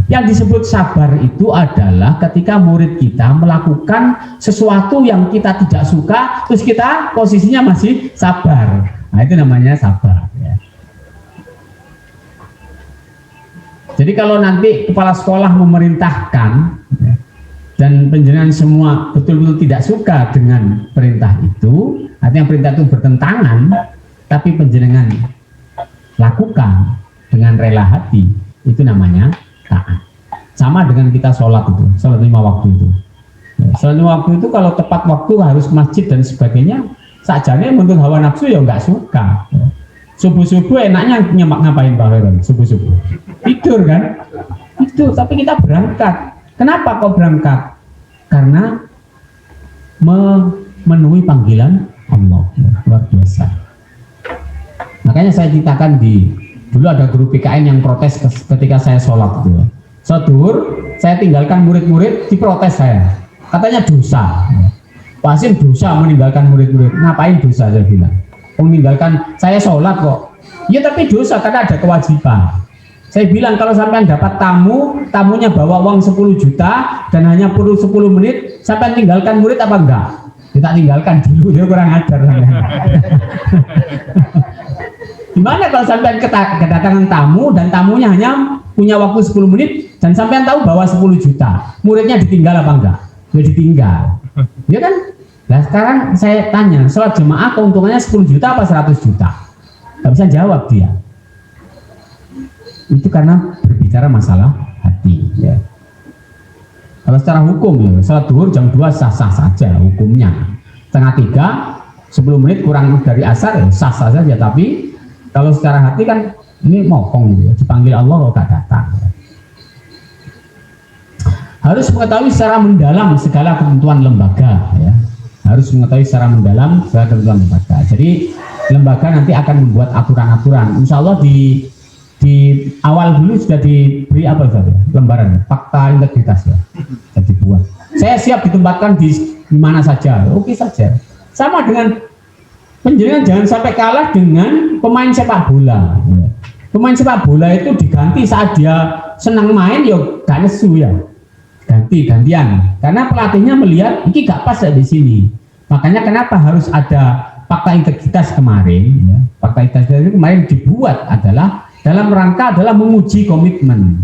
Yang disebut sabar itu adalah ketika murid kita melakukan sesuatu yang kita tidak suka, terus kita posisinya masih sabar. Nah itu namanya sabar ya. Jadi kalau nanti kepala sekolah memerintahkan ya, dan panjenengan semua betul-betul tidak suka dengan perintah itu, artinya perintah itu bertentangan, tapi panjenengan lakukan dengan rela hati, itu namanya taat. Sama dengan kita sholat itu, sholat 5 waktu itu. Sholat 5 waktu itu kalau tepat waktu harus masjid dan sebagainya, sajane menurut hawa nafsu ya nggak suka. Subuh-subuh enaknya ngapain Pak Heron? Subuh-subuh tidur kan? Itu, tapi kita berangkat. Kenapa kok berangkat? Karena memenuhi panggilan Allah. Luar biasa. Makanya saya ceritakan dulu ada guru PKN yang protes ketika saya sholat gitu ya. Sholat duhur, saya tinggalkan murid-murid, diprotes saya. Katanya dosa. Pak Hasim dosa meninggalkan murid-murid. Ngapain dosa, saya bilang. Meninggalkan, saya sholat kok. Ya tapi dosa karena ada kewajiban. Saya bilang kalau sampai dapat tamunya bawa uang 10 juta dan hanya perlu 10 menit, sampai tinggalkan murid apa enggak? Kita tinggalkan dulu, dia kurang ajar. Gimana kalau sampai kedatangan tamu dan tamunya hanya punya waktu 10 menit dan sampai tahu bawa 10 juta, muridnya ditinggal apa enggak? Ya ditinggal. Ya kan? Nah sekarang saya tanya, sholat jemaah keuntungannya 10 juta apa 100 juta? Gak bisa jawab dia. Itu karena berbicara masalah hati ya. Kalau secara hukum ya, sholat duhur jam 2 sah-sah saja hukumnya. Setengah 3, 10 menit kurang dari asar ya sah-sah saja. Tapi kalau secara hati kan ini mokong ya, dipanggil Allah kok gak datang. Harus mengetahui secara mendalam segala ketentuan lembaga ya. Harus mengetahui secara mendalam segala ketentuan lembaga. Jadi lembaga nanti akan membuat aturan-aturan. Insya Allah di awal dulu sudah diberi apa saja lembaran fakta integritas ya. Jadi buat. Saya siap ditempatkan di mana saja. Oke saja. Sama dengan penjenengan jangan sampai kalah dengan pemain sepak bola. Ya. Pemain sepak bola itu diganti saat dia senang main, yo gak nesu ya. Gantian. Karena pelatihnya melihat ini gak pas di sini. Makanya kenapa harus ada fakta integritas kemarin? Ya. Fakta integritas itu kemarin dibuat adalah dalam rangka adalah menguji komitmen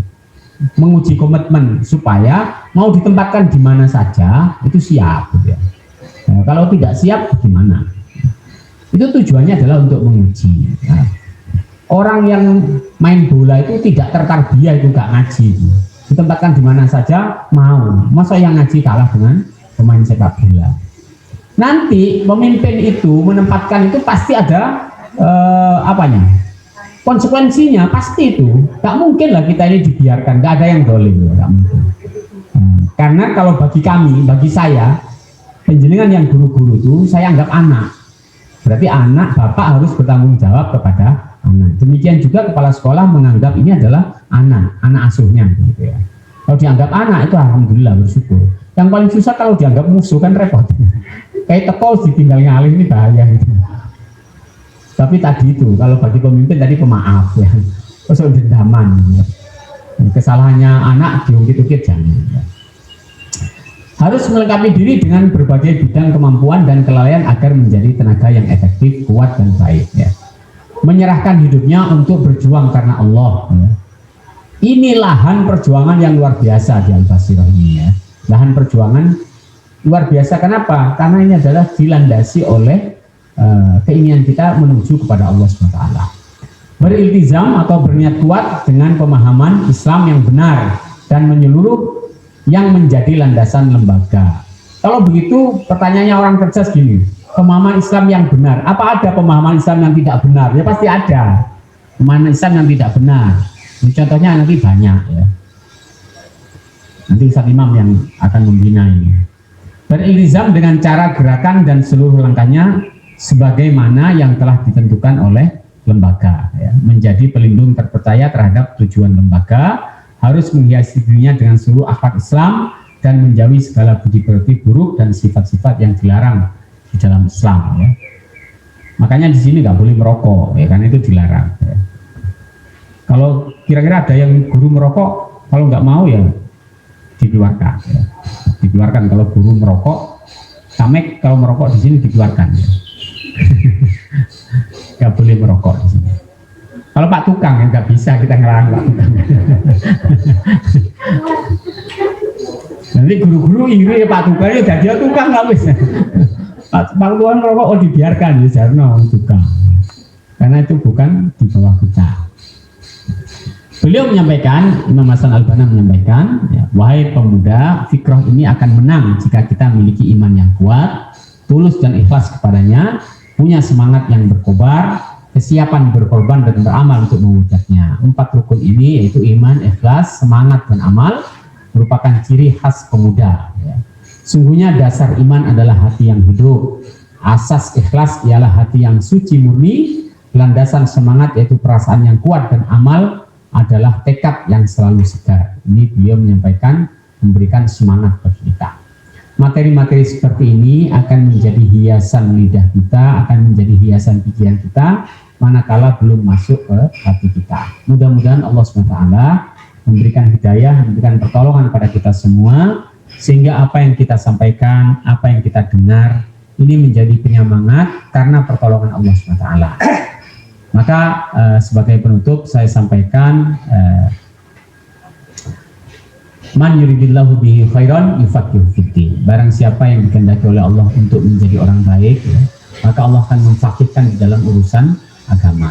supaya mau ditempatkan di mana saja itu siap. Gitu ya. Nah, kalau tidak siap gimana? Itu tujuannya adalah untuk menguji. Nah, orang yang main bola itu tidak tertarbiyah, itu gak ngaji. Gitu. Ditempatkan di mana saja mau. Masa yang ngaji kalah dengan pemain sepak bola? Nanti pemimpin itu menempatkan itu pasti ada konsekuensinya pasti itu. Gak mungkin lah kita ini dibiarkan, gak ada yang dolim, gak mungkin. Karena kalau bagi kami, bagi saya, penjenengan yang guru-guru itu saya anggap anak. Berarti anak, bapak harus bertanggung jawab kepada anak. Demikian juga kepala sekolah menganggap ini adalah anak asuhnya gitu ya. Kalau dianggap anak itu alhamdulillah bersyukur. Yang paling susah kalau dianggap musuh kan repot. Kayak teko ditinggal ngalih ini bahaya gitu. Tapi tadi itu kalau bagi pemimpin tadi pemaaf ya. Terus dendaman. Ya. Kesalahannya anak diungkit-ungkit jangan. Ya. Harus melengkapi diri dengan berbagai bidang kemampuan dan kelalaian agar menjadi tenaga yang efektif, kuat dan baik ya. Menyerahkan hidupnya untuk berjuang karena Allah ya. Ini lahan perjuangan yang luar biasa di Al-Basirah ini ya. Lahan perjuangan luar biasa. Kenapa? Karena ini adalah dilandasi oleh keinginan kita menuju kepada Allah SWT. Beriltizam atau berniat kuat dengan pemahaman Islam yang benar dan menyeluruh yang menjadi landasan lembaga. Kalau begitu pertanyaannya orang kerja segini, pemahaman Islam yang benar, apa ada pemahaman Islam yang tidak benar? Ya pasti ada pemahaman Islam yang tidak benar. Ini contohnya nanti banyak ya. Nanti Ustaz Imam yang akan membina ini. Beriltizam dengan cara gerakan dan seluruh langkahnya sebagaimana yang telah ditentukan oleh lembaga ya. Menjadi pelindung terpercaya terhadap tujuan lembaga, harus menghiasi dirinya dengan seluruh akhlak Islam dan menjauhi segala budi pekerti buruk dan sifat-sifat yang dilarang di dalam Islam ya. Makanya di sini nggak boleh merokok ya, karena itu dilarang ya. Kalau kira-kira ada yang guru merokok, kalau nggak mau ya dikeluarkan ya. Dikeluarkan kalau guru merokok, camek kalau merokok di sini dikeluarkan ya. Nggak boleh merokok di sini. Kalau Pak Tukang ya nggak bisa kita ngelarang Pak Tukang. Nanti guru-guru iri Pak Tukang ya jadi tukang nggak wis. Pak Tuhan rokok dibiarkan ya jarno tukang. Karena itu bukan di bawah kita. Beliau menyampaikan, Imam Hasan Al-Banna menyampaikan, ya, wahai pemuda, fikrah ini akan menang jika kita memiliki iman yang kuat, tulus dan ikhlas kepadanya, punya semangat yang berkobar, kesiapan berkorban dan beramal untuk mewujudnya. 4 rukun ini yaitu iman, ikhlas, semangat dan amal merupakan ciri khas pemuda. Ya. Sungguhnya dasar iman adalah hati yang hidup, asas ikhlas ialah hati yang suci murni, landasan semangat yaitu perasaan yang kuat dan amal adalah tekad yang selalu segar. Ini beliau menyampaikan, memberikan semangat bagi kita. Materi-materi seperti ini akan menjadi hiasan lidah kita, akan menjadi hiasan pikiran kita, manakala belum masuk ke hati kita. Mudah-mudahan Allah SWT memberikan hidayah, memberikan pertolongan pada kita semua, sehingga apa yang kita sampaikan, apa yang kita dengar, ini menjadi penyemangat karena pertolongan Allah SWT. Maka sebagai penutup saya sampaikan, man yuridillahu bihi khairan yufaqihu fiddin. Barang siapa yang dikehendaki oleh Allah untuk menjadi orang baik, ya, maka Allah akan memfaqihkan di dalam urusan agama.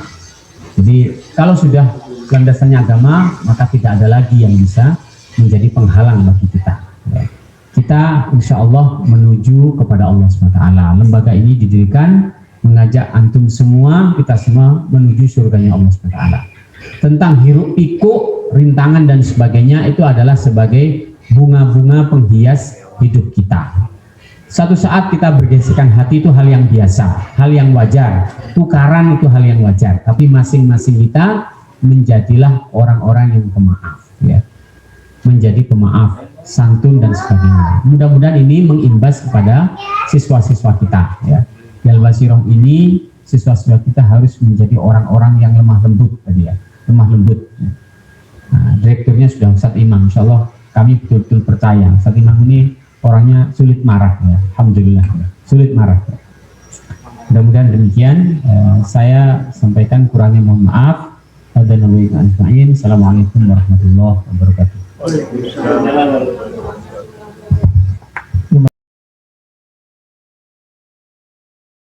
Jadi kalau sudah landasannya agama, maka tidak ada lagi yang bisa menjadi penghalang bagi kita. Ya. Kita insya Allah menuju kepada Allah SWT. Lembaga ini didirikan mengajak antum semua, kita semua menuju surganya Allah SWT. Tentang hiruk pikuk, rintangan dan sebagainya itu adalah sebagai bunga-bunga penghias hidup kita. Satu saat kita bergesekan hati itu hal yang biasa, hal yang wajar. Tukaran itu hal yang wajar. Tapi masing-masing kita menjadilah orang-orang yang pemaaf, ya. Menjadi pemaaf, santun dan sebagainya. Mudah-mudahan ini mengimbas kepada siswa-siswa kita, ya. Di Al-Basiroh ini siswa-siswa kita harus menjadi orang-orang yang lemah lembut tadi, ya. Lemah lembut. Nah, direkturnya sudah Ustadz Imam. Insya Allah kami betul-betul percaya Ustadz Imam ini orangnya sulit marah, ya. Alhamdulillah, sulit marah. Mudah-mudahan demikian. Saya sampaikan, kurangnya mohon maaf. Assalamualaikum warahmatullahi wabarakatuh.